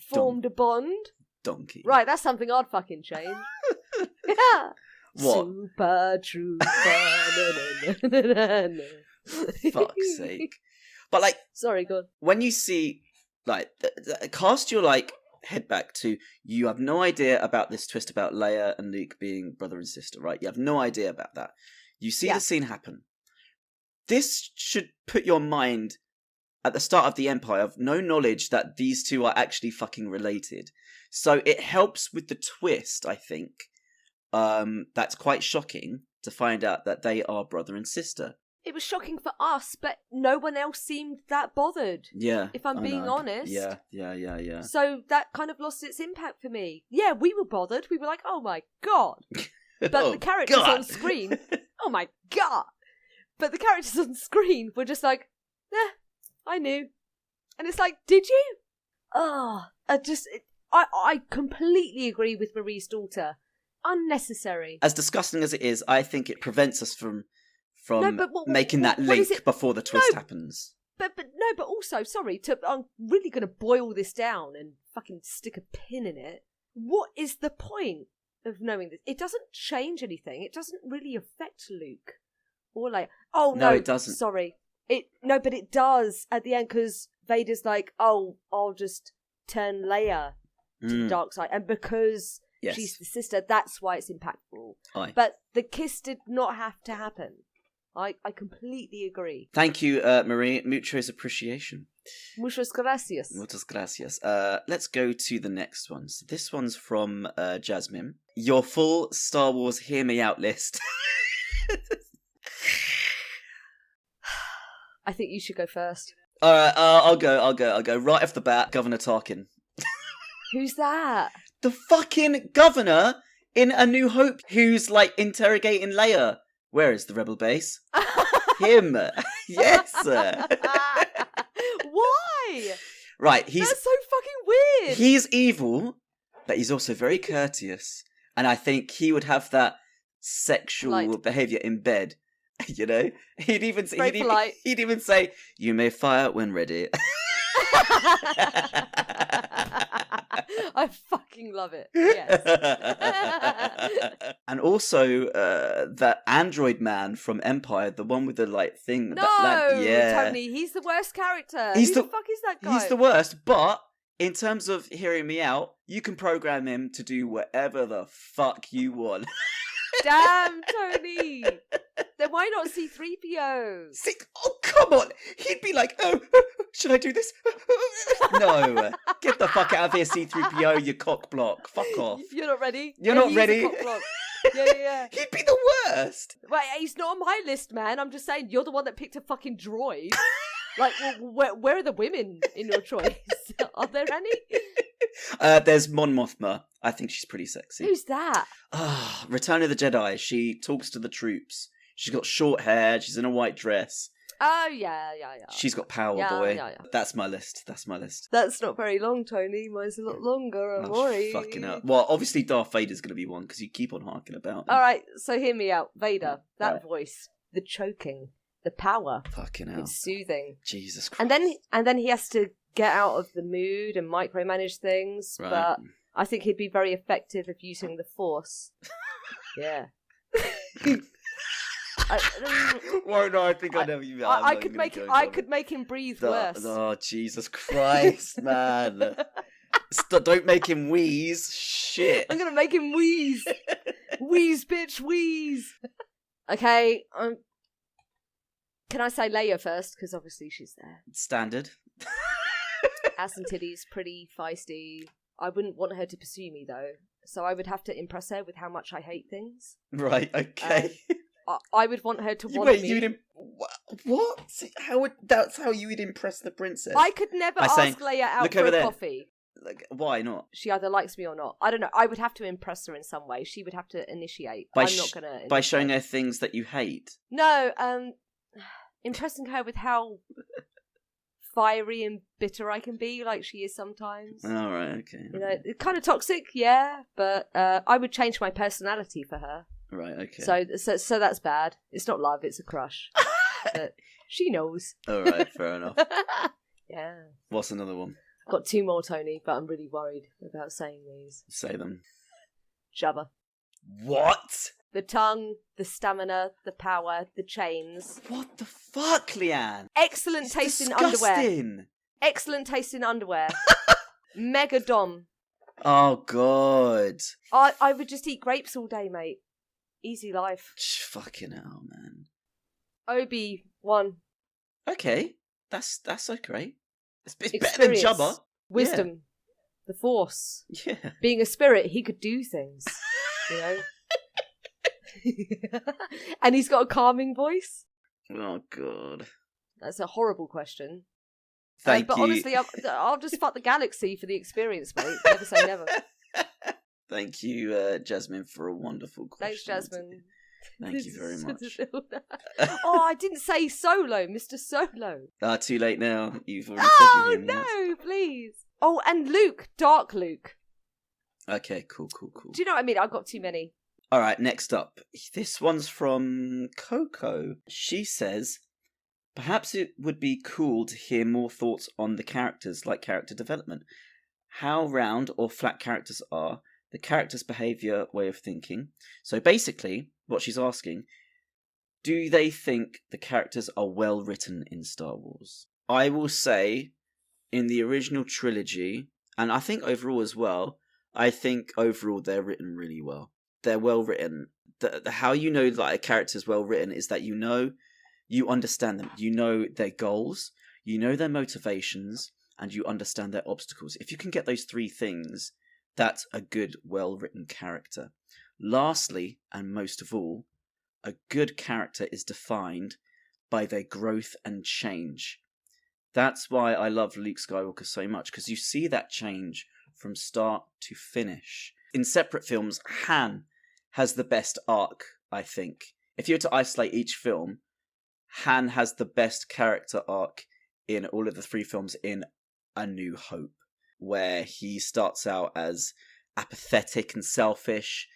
formed a bond. Donkey. Right, that's something I'd fucking change. Yeah. What? Super trooper. Fuck's sake. But like, sorry, go on. When you see, like, cast your like head back to, you have no idea about this twist about Leia and Luke being brother and sister, right? You have no idea about that. You see the scene happen. This should put your mind at the start of the Empire of no knowledge that these two are actually fucking related. So it helps with the twist, I think. That's quite shocking to find out that they are brother and sister. It was shocking for us, but no one else seemed that bothered. Yeah. If I'm being honest. Yeah. So that kind of lost its impact for me. Yeah, we were bothered. We were like, oh my God. But the characters on screen, oh my God. But the characters on screen were just like, I knew. And it's like, did you? I completely agree with Marie's daughter. Unnecessary. As disgusting as it is, I think it prevents us from making that link before the twist happens. But also, sorry, I'm really going to boil this down and fucking stick a pin in it. What is the point of knowing this? It doesn't change anything. It doesn't really affect Luke. Or like, no, it doesn't. Sorry. But it does at the end, because Vader's like, oh, I'll just turn Leia to the dark side, and because she's the sister, that's why it's impactful. Aye. But the kiss did not have to happen. I completely agree. Thank you, Marie. Mucho's appreciation. Muchas gracias. Muchas gracias. Let's go to the next one. So this one's from Jasmine. Your full Star Wars Hear Me Out list. I think you should go first. All right, I'll go. Right off the bat, Governor Tarkin. Who's that? The fucking governor in A New Hope who's, like, interrogating Leia. Where is the rebel base? Him. Yes. Why? Right, That's so fucking weird. He's evil, but he's also very courteous. And I think he would have that sexual behaviour in bed. You know? He'd even say, "You may fire when ready." I fucking love it. Yes. And also that android man from Empire, the one with the thing. No, Tony, he's the worst character. Who the fuck is that guy? He's the worst, but in terms of hearing me out, you can program him to do whatever the fuck you want. Damn, Tony. Then why not C-3PO? Oh, come on. He'd be like, "Oh, should I do this?" No. Get the fuck out of here, C-3PO, you cock block. Fuck off. You're not ready? You're not ready? A cock block. Yeah. He'd be the worst. Wait, he's not on my list, man. I'm just saying, you're the one that picked a fucking droid. Like, where are the women in your choice? Are there any? There's Mon Mothma. I think she's pretty sexy. Who's that? Return of the Jedi. She talks to the troops. She's got short hair. She's in a white dress. Oh, yeah. She's got power, boy. Yeah. That's my list. That's not very long, Tony. Mine's a lot longer. I'm worried. Fucking up. Well, obviously Darth Vader's going to be one, because you keep on harking about him. All right, so hear me out. Vader, that voice, the choking, the power. Fucking hell. It's soothing. Jesus Christ. And then he has to get out of the mood and micromanage things, right. But I think he'd be very effective if using the Force. Yeah. Why not? I think I know you. I could make him breathe worse. Oh, Jesus Christ, man! Don't make him wheeze. Shit. I'm gonna make him wheeze. Wheeze, bitch, wheeze. Okay. Can I say Leia first? Because obviously she's there. Standard. Ass and titties, pretty, feisty. I wouldn't want her to pursue me though, so I would have to impress her with how much I hate things. Right. Okay. I would want her to want me. What? That's how you would impress the princess? I could never ask Leia out for a coffee. Why not? She either likes me or not. I don't know. I would have to impress her in some way. She would have to initiate. I'm not going to initiate. By showing her things that you hate? No, impressing her with how fiery and bitter I can be, like she is sometimes. All right, okay. You know, kind of toxic, yeah, but I would change my personality for her. Right, okay. So that's bad. It's not love, it's a crush. But she knows. All right, fair enough. Yeah. What's another one? I've got two more, Tony, but I'm really worried about saying these. Say them. Jabba. What? The tongue, the stamina, the power, the chains. What the fuck, Leanne? Excellent taste in underwear. Excellent taste in underwear. Mega dom. Oh, God. I would just eat grapes all day, mate. Easy life. Fucking hell, man. Obi-Wan. Okay. That's okay. It's better than Jabba. Wisdom. Yeah. The Force. Yeah. Being a spirit, he could do things. You know? And he's got a calming voice. Oh, God. That's a horrible question. Thank you. But honestly, I'll just fuck the galaxy for the experience, mate. Never say never. Thank you, Jasmine, for a wonderful question. Thanks, Jasmine. Thank you very much. Oh, I didn't say Solo, Mr. Solo. Too late now. You've already said your name. Oh, no, please. Oh, and Luke. Dark Luke. Okay, cool. Do you know what I mean? I've got too many. All right, next up. This one's from Coco. She says, perhaps it would be cool to hear more thoughts on the characters, like character development. How round or flat characters are, the character's behaviour, way of thinking. So basically, what she's asking, do they think the characters are well written in Star Wars? I will say, in the original trilogy, And I think overall as well, they're written really well. They're well written. How you know like a character's well written is that you understand them. You know their goals, you know their motivations, and you understand their obstacles. If you can get those three things, that's a good, well-written character. Lastly, and most of all, a good character is defined by their growth and change. That's why I love Luke Skywalker so much, because you see that change from start to finish. In separate films, Han has the best arc, I think. If you were to isolate each film, Han has the best character arc in all of the three films in A New Hope, where he starts out as apathetic and selfish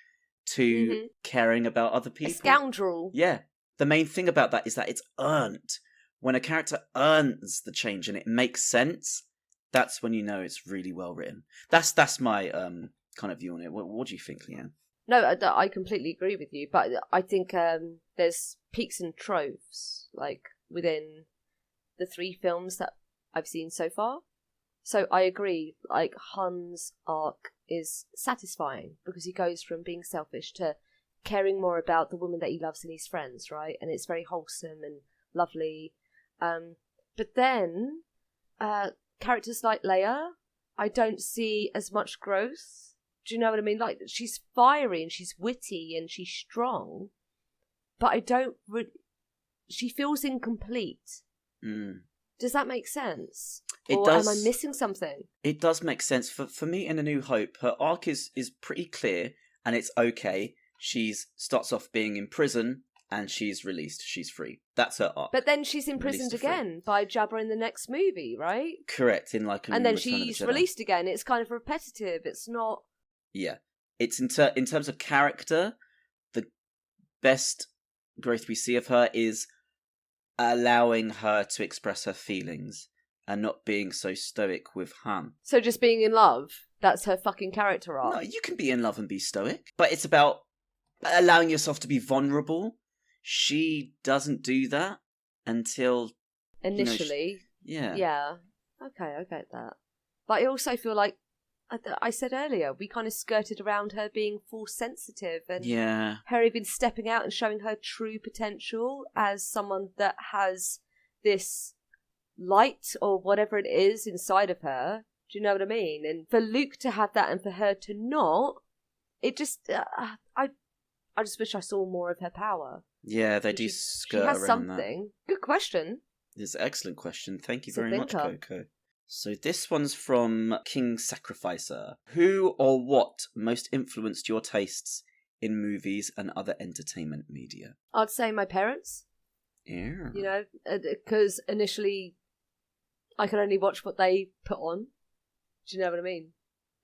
to caring about other people. A scoundrel. Yeah. The main thing about that is that it's earned. When a character earns the change and it makes sense, that's when you know it's really well written. That's my kind of view on it. What do you think, Leanne? No, I completely agree with you, but I think there's peaks and troughs, like, within the three films that I've seen so far. So I agree, like, Han's arc is satisfying, because he goes from being selfish to caring more about the woman that he loves and his friends, right? And it's very wholesome and lovely. But then, characters like Leia, I don't see as much growth. Do you know what I mean? Like, she's fiery and she's witty and she's strong, but she feels incomplete. Does that make sense? Or am I missing something? It does make sense. For me, in A New Hope, her arc is pretty clear, and it's okay. She starts off being in prison, and she's released. She's free. That's her arc. But then she's imprisoned again by Jabba in the next movie, right? Correct. In like, and then she's released again. It's kind of repetitive. It's not. Yeah, it's in terms of character, the best growth we see of her is allowing her to express her feelings and not being so stoic with Han. So just being in love, that's her fucking character arc. No, you can be in love and be stoic, but it's about allowing yourself to be vulnerable. She doesn't do that until initially. Yeah. Okay, I get that. But I also feel like I said earlier, we kind of skirted around her being force sensitive and her even stepping out and showing her true potential as someone that has this light or whatever it is inside of her. Do you know what I mean? And for Luke to have that and for her to not, it just I just wish I saw more of her power. Yeah, they do skirt around that. She has something. Good question. It's an excellent question. Thank you very much, Coco. So this one's from King Sacrificer. Who or what most influenced your tastes in movies and other entertainment media? I'd say my parents. Yeah. You know, because initially I could only watch what they put on. Do you know what I mean?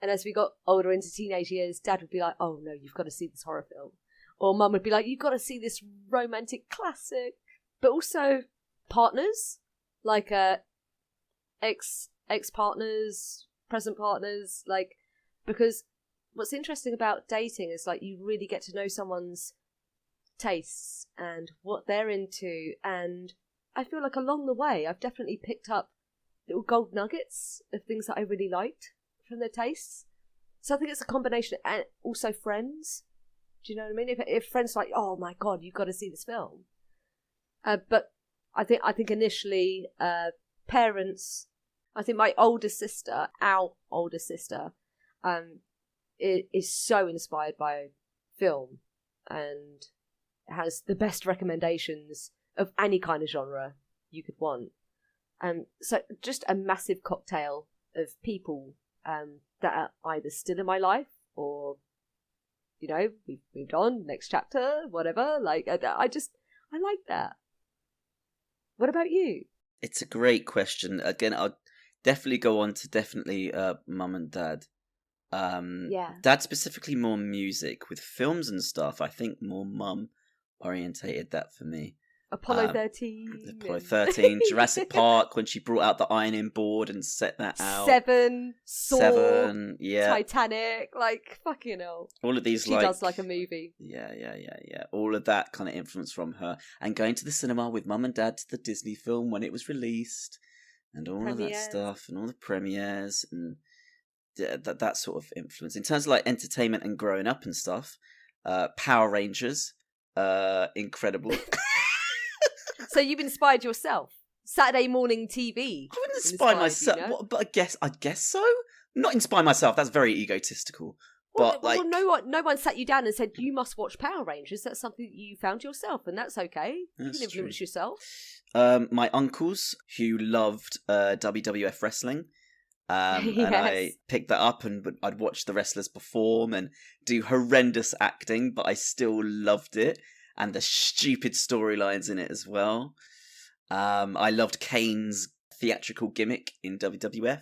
And as we got older into teenage years, Dad would be like, oh no, you've got to see this horror film. Or Mum would be like, you've got to see this romantic classic. But also partners, like ex-partners, present partners, like, because what's interesting about dating is, like, you really get to know someone's tastes and what they're into, and I feel like along the way I've definitely picked up little gold nuggets of things that I really liked from their tastes. So I think it's a combination, and also friends. Do you know what I mean? If friends are like, oh my god, you've got to see this film. But I think initially parents. I think my older sister, our older sister, is so inspired by film and has the best recommendations of any kind of genre you could want. So just a massive cocktail of people that are either still in my life or, you know, we've moved on, next chapter, whatever. Like, I like that. What about you? It's a great question. Again, I'll definitely go on to Mum and Dad. Dad specifically more music. With films and stuff, I think more Mum orientated that for me. Apollo 13. Apollo 13, Jurassic Park, when she brought out the ironing board and set that out. Seven, yeah. Titanic, like, fucking hell. All of these, she does like a movie. Yeah. All of that kind of influence from her. And going to the cinema with Mum and Dad to the Disney film when it was released. And all of that stuff, and all the premieres. And that sort of influence. In terms of like entertainment and growing up and stuff, Power Rangers, incredible. So you've inspired yourself. Saturday morning TV. I wouldn't inspire myself, you know? but I guess so. Not inspire myself. That's very egotistical. Well, But like, no one sat you down and said you must watch Power Rangers. That's something that you found yourself, and that's okay. You can influence yourself. My uncles who loved WWF wrestling, Yes. and I picked that up, and I'd watch the wrestlers perform and do horrendous acting, but I still loved it, and the stupid storylines in it as well. I loved Kane's theatrical gimmick in WWF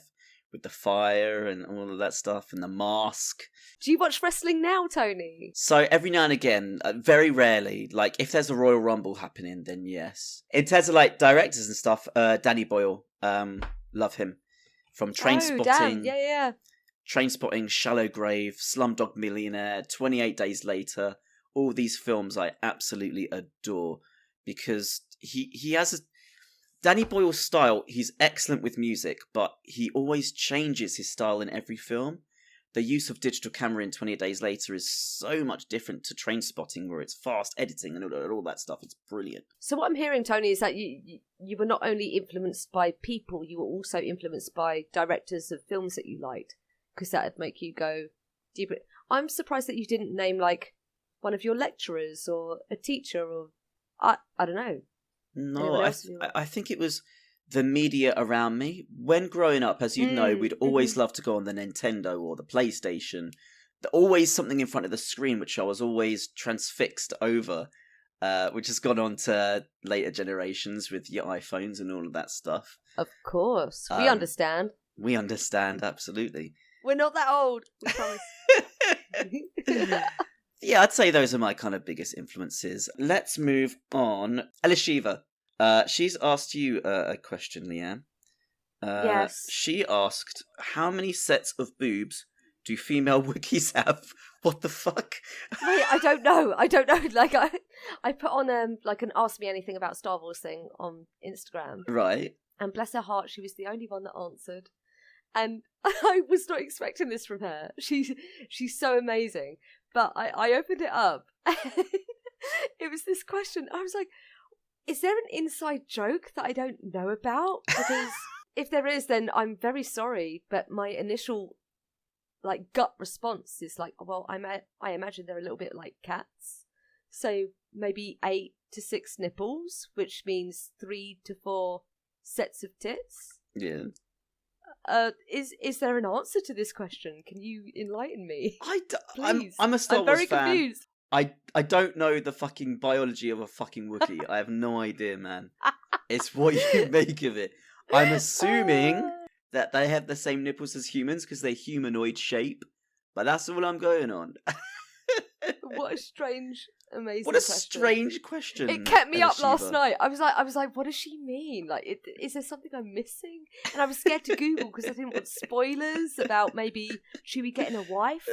with the fire and all of that stuff and the mask. Do you watch wrestling now, Tony? So every now and again, very rarely, like if there's a Royal Rumble happening, then yes. In terms of like directors and stuff, Danny Boyle, love him. From Trainspotting, yeah. Trainspotting, Shallow Grave, Slumdog Millionaire, 28 Days Later, all these films I absolutely adore because he has a Danny Boyle's style. He's excellent with music, but he always changes his style in every film. The use of digital camera in 28 Days Later is so much different to Trainspotting, where it's fast editing and all that stuff. It's brilliant. So what I'm hearing, Tony, is that you were not only influenced by people, you were also influenced by directors of films that you liked, because that would make you go deeper. I'm surprised that you didn't name like one of your lecturers or a teacher or I don't know. No, I think it was the media around me. When growing up, as you know, we'd always love to go on the Nintendo or the PlayStation. There's always something in front of the screen which I was always transfixed over, which has gone on to later generations with your iPhones and all of that stuff. Of course. We understand. We understand, absolutely. We're not that old, we promise. Yeah, I'd say those are my kind of biggest influences. Let's move on. Elishiva, she's asked you a question, Leanne. Yes. She asked, how many sets of boobs do female Wookiees have? What the fuck? Wait, I don't know. Like, I put on like an Ask Me Anything About Star Wars thing on Instagram. Right. And bless her heart, she was the only one that answered. And I was not expecting this from her. She's so amazing. But I opened it up. It was this question. I was like, is there an inside joke that I don't know about? Because if there is, then I'm very sorry. But my initial like gut response is like, well, I imagine they're a little bit like cats. So maybe 8 to 6 nipples, which means 3 to 4 sets of tits. Yeah. Is there an answer to this question? Can you enlighten me? I'm a Star Wars fan. I'm very confused. I don't know the fucking biology of a fucking Wookiee. I have no idea, man. It's what you make of it. I'm assuming that they have the same nipples as humans because they're humanoid shape, but that's all I'm going on. What a strange, amazing What a question. strange question. It kept me up last Elishiva. night. I was like, what does she mean? Like, is there something I'm missing? And I was scared to Google because I didn't want spoilers about maybe Chewie getting a wife.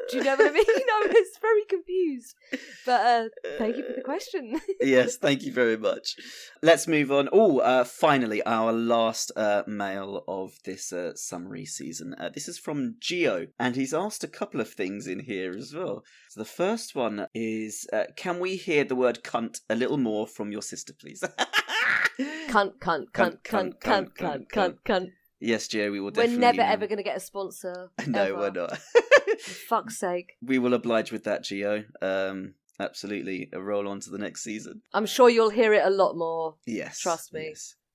Do you know what I mean? I was very confused. But thank you for the question. Yes, thank you very much. Let's move on. Finally, our last mail of this summary season. This is from Gio, and he's asked a couple of things in here as well. So the first one is, can we hear the word cunt a little more from your sister, please? Cunt. Yes, Gio, we will definitely. We're never ever going to get a sponsor. No, ever. we're not. For fuck's sake. We will oblige with that, Gio. Absolutely. Roll on to the next season. I'm sure you'll hear it a lot more. Yes. Trust me.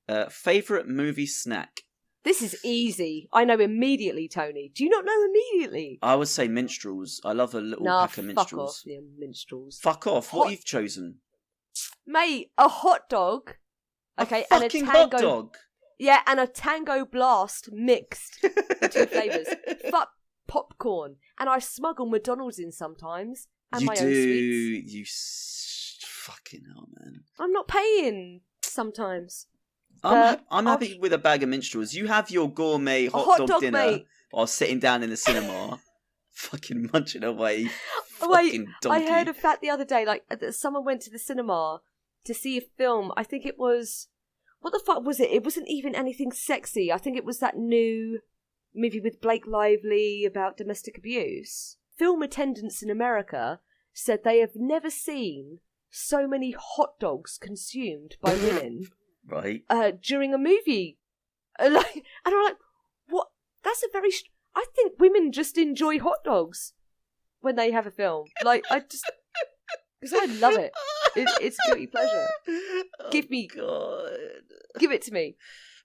Yes. Favourite movie snack? This is easy. I know immediately, Tony. Do you not know immediately? I would say minstrels. I love a little pack of minstrels. Fuck off, the minstrels. Fuck off. What you've chosen? Mate, a hot dog. Okay, and a tango hot dog. Yeah, and a tango blast mixed the two flavours. Fuck popcorn. And I smuggle McDonald's in sometimes. And my own sweets. You fucking hell, man. I'm not paying sometimes. I'm happy with a bag of minstrels. You have your gourmet hot dog dinner, mate. while sitting down in the cinema, fucking munching away. Wait, donkey. I heard a fact the other day, like, that someone went to the cinema to see a film. I think it was... What the fuck was it? It wasn't even anything sexy. I think it was that new movie with Blake Lively about domestic abuse. Film attendants in America said they have never seen so many hot dogs consumed by women right during a movie. And I'm like, what? That's a very... I think women just enjoy hot dogs when they have a film. Like, because I love it. It's a guilty pleasure. Oh, Give it to me.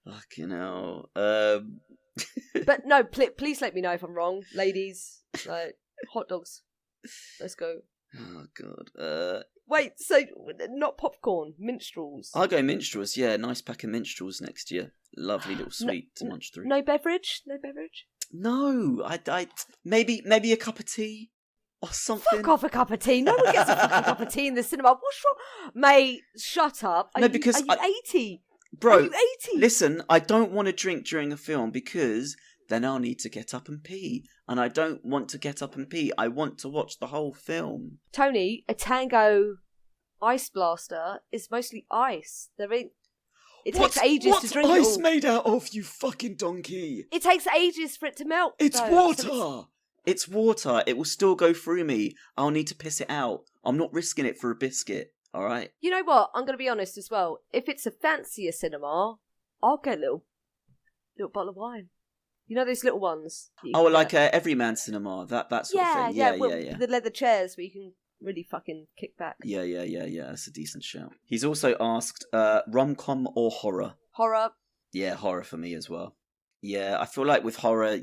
Fucking hell. But no, please let me know if I'm wrong, ladies. Like, hot dogs. Let's go. Oh god. Wait, so not popcorn, minstrels. I'll go minstrels. Yeah, nice pack of minstrels next year. Lovely little sweet to munch through. No beverage. No, I maybe a cup of tea or something. Fuck off a cup of tea. No one gets a fucking cup of tea in the cinema. What's wrong, mate? Shut up. Are you 80? Bro, are you 80? Listen, I don't want to drink during a film because then I'll need to get up and pee. And I don't want to get up and pee. I want to watch the whole film. Tony, a Tango ice blaster is mostly ice. It takes ages to drink. What's ice made out of, you fucking donkey? It takes ages for it to melt. It's water! It's water. It will still go through me. I'll need to piss it out. I'm not risking it for a biscuit, alright? You know what? I'm going to be honest as well. If it's a fancier cinema, I'll get a little bottle of wine. You know those little ones? Oh, like Everyman Cinema, that sort of thing. Yeah. The leather chairs where you can really fucking kick back. Yeah. That's a decent shout. He's also asked, rom-com or horror? Horror. Yeah, horror for me as well. Yeah, I feel like with horror,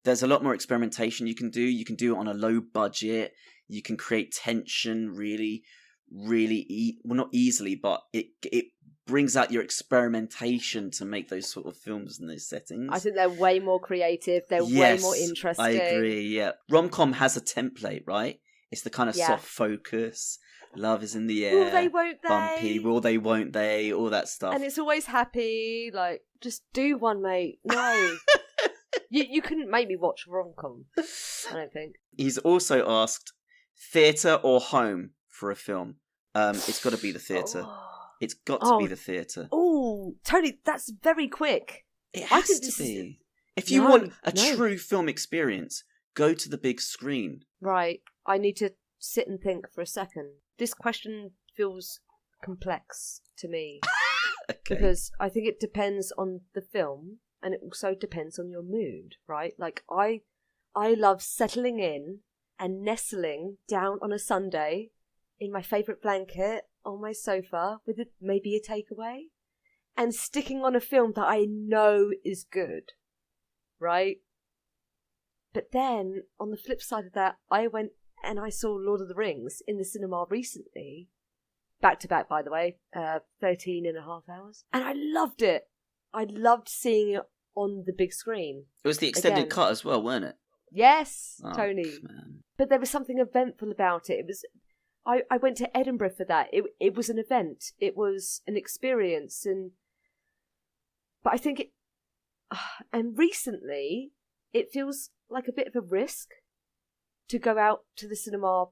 there's a lot more experimentation you can do. You can do it on a low budget. You can create tension really, well, not easily, but it brings out your experimentation to make those sort of films in those settings. I think they're way more creative. They're way more interesting. I agree, yeah. Rom-com has a template, right? It's the kind of soft focus. Love is in the air. Will they, won't they? Bumpy, will they, won't they? All that stuff. And it's always happy. Like, just do one, mate. No. You couldn't make me watch rom-com, I don't think. He's also asked, theatre or home for a film? It's got to be the theatre. It's got to be the theatre. Oh, Tony, that's very quick. It has to be. If you want a true film experience, go to the big screen. Right. I need to sit and think for a second. This question feels complex to me. Okay. Because I think it depends on the film, and it also depends on your mood, right? Like, I love settling in and nestling down on a Sunday in my favourite blanket on my sofa with maybe a takeaway and sticking on a film that I know is good, right? But then, on the flip side of that, I went and I saw Lord of the Rings in the cinema recently. Back to back, by the way. 13 and a half hours. And I loved it. I loved seeing it on the big screen. It was the extended cut as well, weren't it? Yes, Oh, Tony. man. But there was something eventful about it. It was... I went to Edinburgh for that. It was an event. It was an experience. But I think it... And recently, it feels like a bit of a risk to go out to the cinema.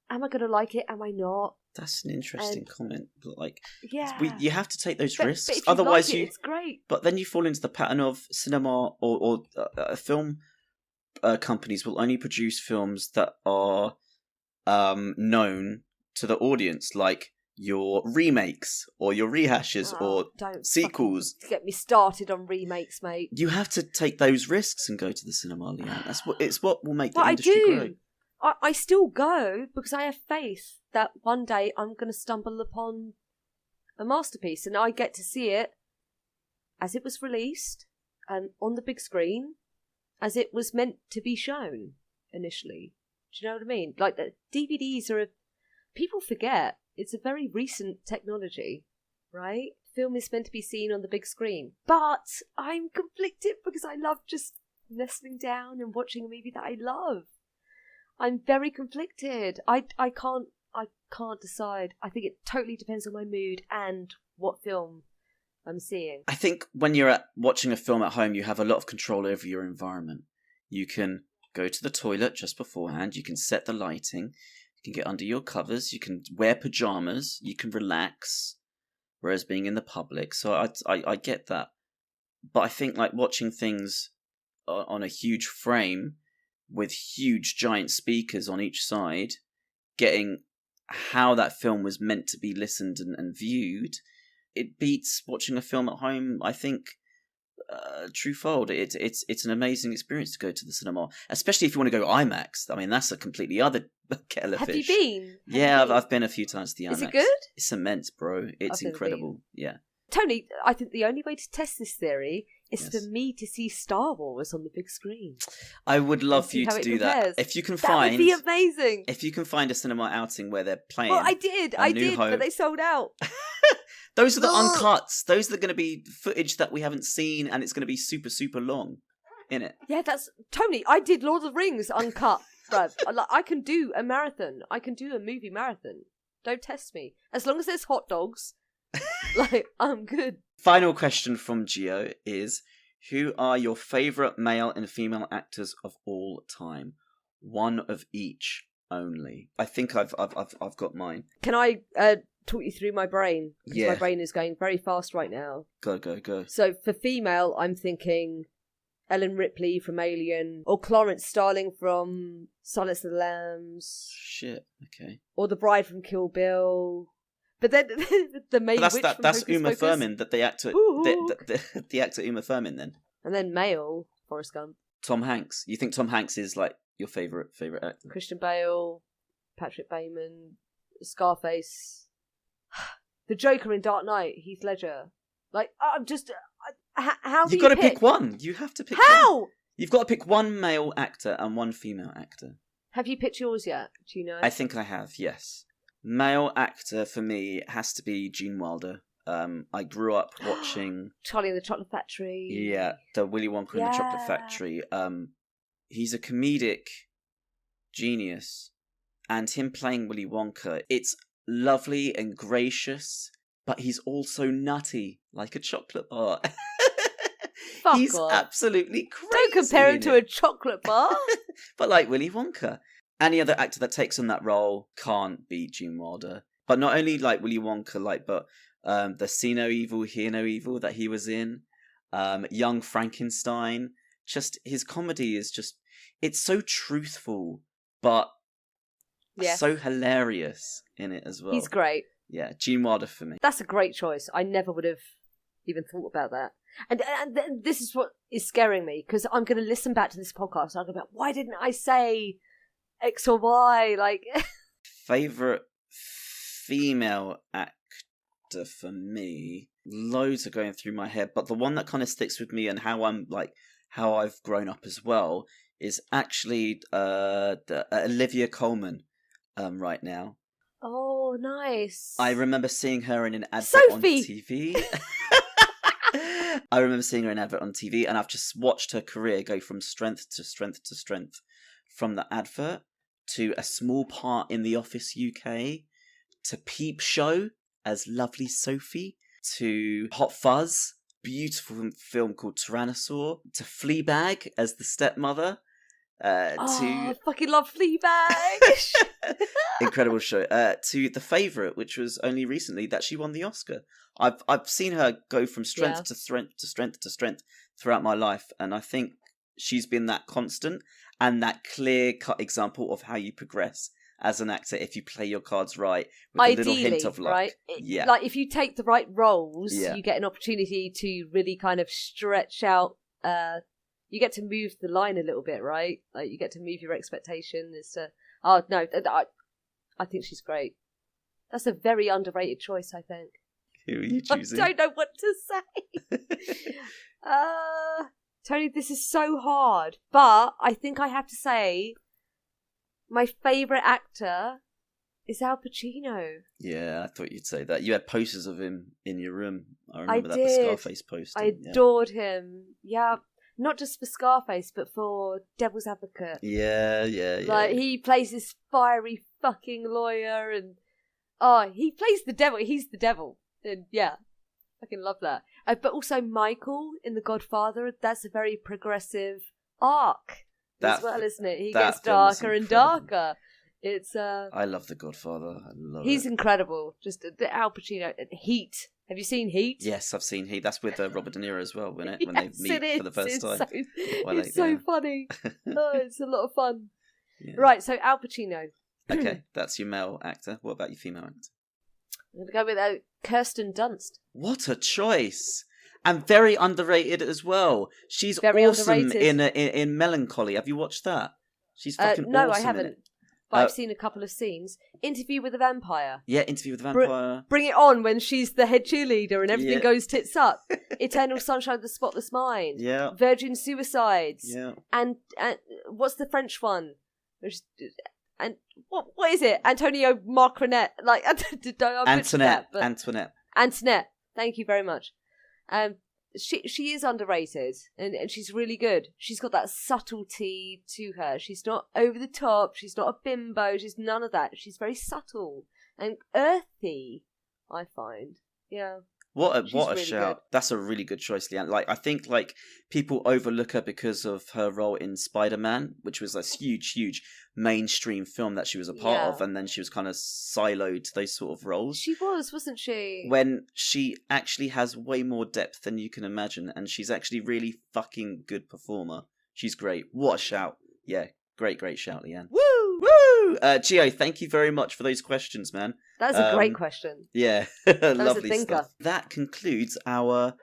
Am I going to like it? Am I not? That's an interesting comment. Like, yeah, you have to take those risks. But if Otherwise, it's great. But then you fall into the pattern of cinema or film companies will only produce films that are known to the audience, like your remakes or your rehashes or sequels. Get me started on remakes, mate. You have to take those risks and go to the cinema, Leanne. It's what will make the industry grow. I still go because I have faith that one day I'm going to stumble upon a masterpiece and I get to see it as it was released and on the big screen as it was meant to be shown initially. Do you know what I mean? Like, the DVDs are people forget it's a very recent technology, right? Film is meant to be seen on the big screen. But I'm conflicted because I love just nestling down and watching a movie that I love. I'm very conflicted. I can't decide. I think it totally depends on my mood and what film I'm seeing. I think when you're watching a film at home, you have a lot of control over your environment. You can go to the toilet just beforehand. You can set the lighting. You can get under your covers. You can wear pajamas. You can relax. Whereas being in the public, so I get that. But I think like watching things on a huge frame with huge giant speakers on each side, getting how that film was meant to be listened and viewed, it beats watching a film at home, I think, twofold. It's an amazing experience to go to the cinema, especially if you want to go IMAX. I mean, that's a completely other kettle of fish. Have you been? I've been a few times to the IMAX. Is it good? It's immense, bro. It's incredible. Yeah. Tony, I think the only way to test this theory is Yes. for me to see Star Wars on the big screen. I would love for see you how to it do compares. that. If you can That find, would be amazing. if you can find a cinema outing where they're playing. Well, I did, New Hope. but they sold out. Those are the Ugh. uncuts. Those are going to be footage that we haven't seen, and it's going to be super, super long, innit? Yeah, that's Tony. I did Lord of the Rings uncut, bruv. I can do a marathon. I can do a movie marathon. Don't test me. As long as there's hot dogs, I'm good. Final question from Gio is: who are your favourite male and female actors of all time? One of each only. I think I've got mine. Can I talk you through my brain? Because Yeah. my brain is going very fast right now. Go. So for female, I'm thinking Ellen Ripley from Alien, or Clarence Starling from Silence of the Lambs, Shit. Okay. or the bride from Kill Bill. But then the main But witch from that's Hocus Uma Pocus. Thurman. That the actor, Ooh. the actor Uma Thurman. Then And then male, Forrest Gump, Tom Hanks. You think Tom Hanks is like your favourite actor? Christian Bale, Patrick Bateman, Scarface, the Joker in Dark Knight, Heath Ledger. I'm just... how do You've got to pick pick one. You have to pick one. How? You've got to pick one male actor and one female actor. Have you picked yours yet? Do you know? I think I have, yes. Male actor for me has to be Gene Wilder. I grew up watching... Charlie and the Chocolate Factory. Yeah, the Willy Wonka and the Chocolate Yeah. Factory. He's a comedic genius. And him playing Willy Wonka, it's lovely and gracious, but he's also nutty, like a chocolate bar. Fuck He's off. absolutely crazy. Don't compare him in to it. a chocolate bar. But like Willy Wonka. Any other actor that takes on that role can't beat Gene Wilder. But not only like Willy Wonka, but the See No Evil, Hear No Evil that he was in, Young Frankenstein. Just his comedy is just, it's so truthful, but Yeah. so hilarious in it as well. He's great. Yeah, Gene Wilder for me. That's a great choice. I never would have even thought about that. And this is what is scaring me, because I'm going to listen back to this podcast and I'm going to be like, why didn't I say X or Y? Like, Favorite female actor for me, loads are going through my head, but the one that kind of sticks with me and how I've grown up as well is actually Olivia Colman right now. oh, nice. I remember seeing her in an advert Sophie! on TV. I remember seeing her in an advert on TV, and I've just watched her career go from strength to strength to strength, from the advert to a small part in The Office UK, to Peep Show as lovely Sophie, to Hot Fuzz, beautiful film called Tyrannosaur, to Fleabag as the stepmother, I fucking love Fleabag. incredible show, to The Favourite, which was only recently that she won the Oscar. I've seen her go from strength to strength to strength to strength throughout my life, and I think she's been that constant and that clear-cut example of how you progress as an actor if you play your cards right with a little hint of luck. Right? Yeah. Like, if you take the right roles, Yeah. you get an opportunity to really kind of stretch out. You get to move the line a little bit, right? Like, you get to move your expectation as to. Oh no, I think she's great. That's a very underrated choice, I think. Who are you choosing? I don't know what to say. Tony, this is so hard, but I think I have to say my favourite actor is Al Pacino. Yeah, I thought you'd say that. You had posters of him in your room. I remember that, the did. Scarface poster. I adored him. Yeah, not just for Scarface, but for Devil's Advocate. Yeah. Like, he plays this fiery fucking lawyer, and he plays the devil. He's the devil, and yeah, I fucking love that. But also Michael in The Godfather. That's a very progressive arc as well, isn't it? He gets darker and darker. It's I love The Godfather. I love he's it. incredible. Just the Al Pacino, Heat Have you seen Heat? Yes, I've seen Heat. That's with Robert De Niro as well, isn't it? When they meet for the first time. It's so funny. Oh, it's a lot of fun. Yeah. Right, so Al Pacino. Okay, that's your male actor. What about your female actor? I'm going to go with Kirsten Dunst. What a choice! And very underrated as well. She's Very awesome underrated. in Melancholy. Have you watched that? She's fucking awesome. No, I haven't. In it. But I've seen a couple of scenes. Interview with a Vampire. Yeah, Interview with a Vampire. Bring it on when she's the head cheerleader and everything Yeah. goes tits up. Eternal Sunshine of the Spotless Mind. Yeah. Virgin Suicides. Yeah. And what's the French one? And what is it? Antonio Marcronet. Like Antoinette. Antoinette. Thank you very much. She is underrated and she's really good. She's got that subtlety to her. She's not over the top. She's not a bimbo. She's none of that. She's very subtle and earthy, I find. Yeah. What a really shout. good. That's a really good choice, Leanne. Like, I think like people overlook her because of her role in Spider-Man, which was a huge mainstream film that she was a part of, and then she was kind of siloed to those sort of roles. She was, wasn't she? When she actually has way more depth than you can imagine, and she's actually really fucking good performer. She's great. What a shout. Yeah, great shout, Leanne. Woo! Woo! Gio, thank you very much for those questions, man. That's a great question. Yeah, lovely stuff. That concludes our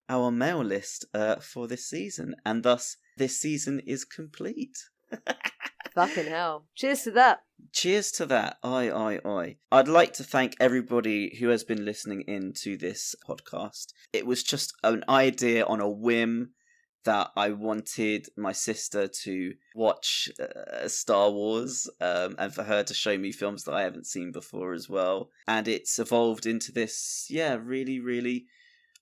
mail list for this season, and thus this season is complete. Fucking hell. Cheers to that. Cheers to that. Aye. I'd like to thank everybody who has been listening in to this podcast. It was just an idea on a whim that I wanted my sister to watch Star Wars and for her to show me films that I haven't seen before as well. And it's evolved into this, really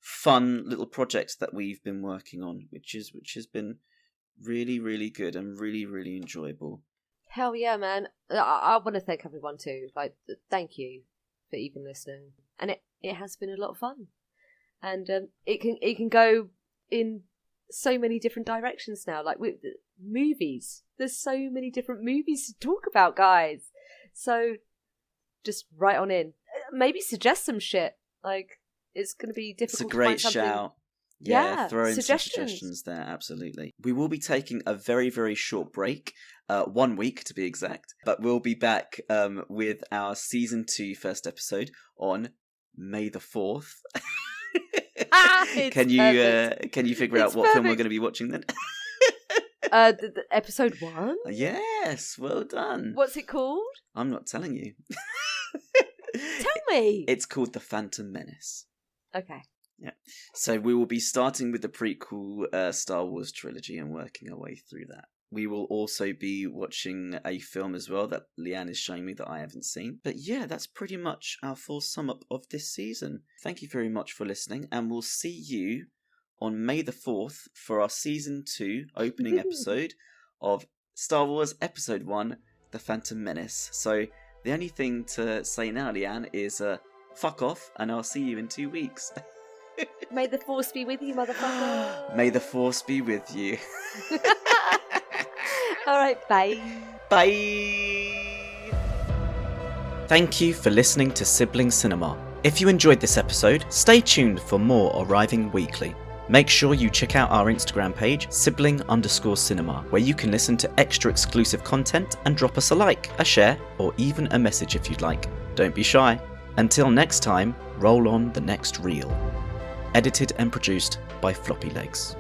fun little project that we've been working on, which has been really good and really enjoyable. Hell yeah, man. I want to thank everyone too. Like, thank you for even listening. And it has been a lot of fun. And it can go in so many different directions now. Like with movies, there's so many different movies to talk about, guys. So just write on in. Maybe suggest some shit. Like, it's going to be difficult. It's a great to find something. shout. Yeah, throw in suggestions. some suggestions there, absolutely. We will be taking a very short break, 1 week to be exact, but we'll be back with our season 2 first episode on May the 4th. Can you figure out what film we're going to be watching then? The episode 1? Yes, well done. What's it called? I'm not telling you. Tell me. It's called The Phantom Menace. Okay. Yeah. So we will be starting with the prequel Star Wars trilogy and working our way through that. We will also be watching a film as well that Leanne is showing me that I haven't seen. But yeah, that's pretty much our full sum up of this season. Thank you very much for listening, and we'll see you on May the 4th for our season 2 opening episode of Star Wars Episode 1, The Phantom Menace. So the only thing to say now, Leanne, is fuck off, and I'll see you in 2 weeks. May the Force be with you, motherfucker. May the Force be with you. Alright, bye. Bye. Thank you for listening to Sibling Cinema. If you enjoyed this episode, stay tuned for more arriving weekly. Make sure you check out our Instagram page, sibling_cinema, where you can listen to extra exclusive content and drop us a like, a share, or even a message if you'd like. Don't be shy. Until next time, roll on the next reel. Edited and produced by Floppy Legs.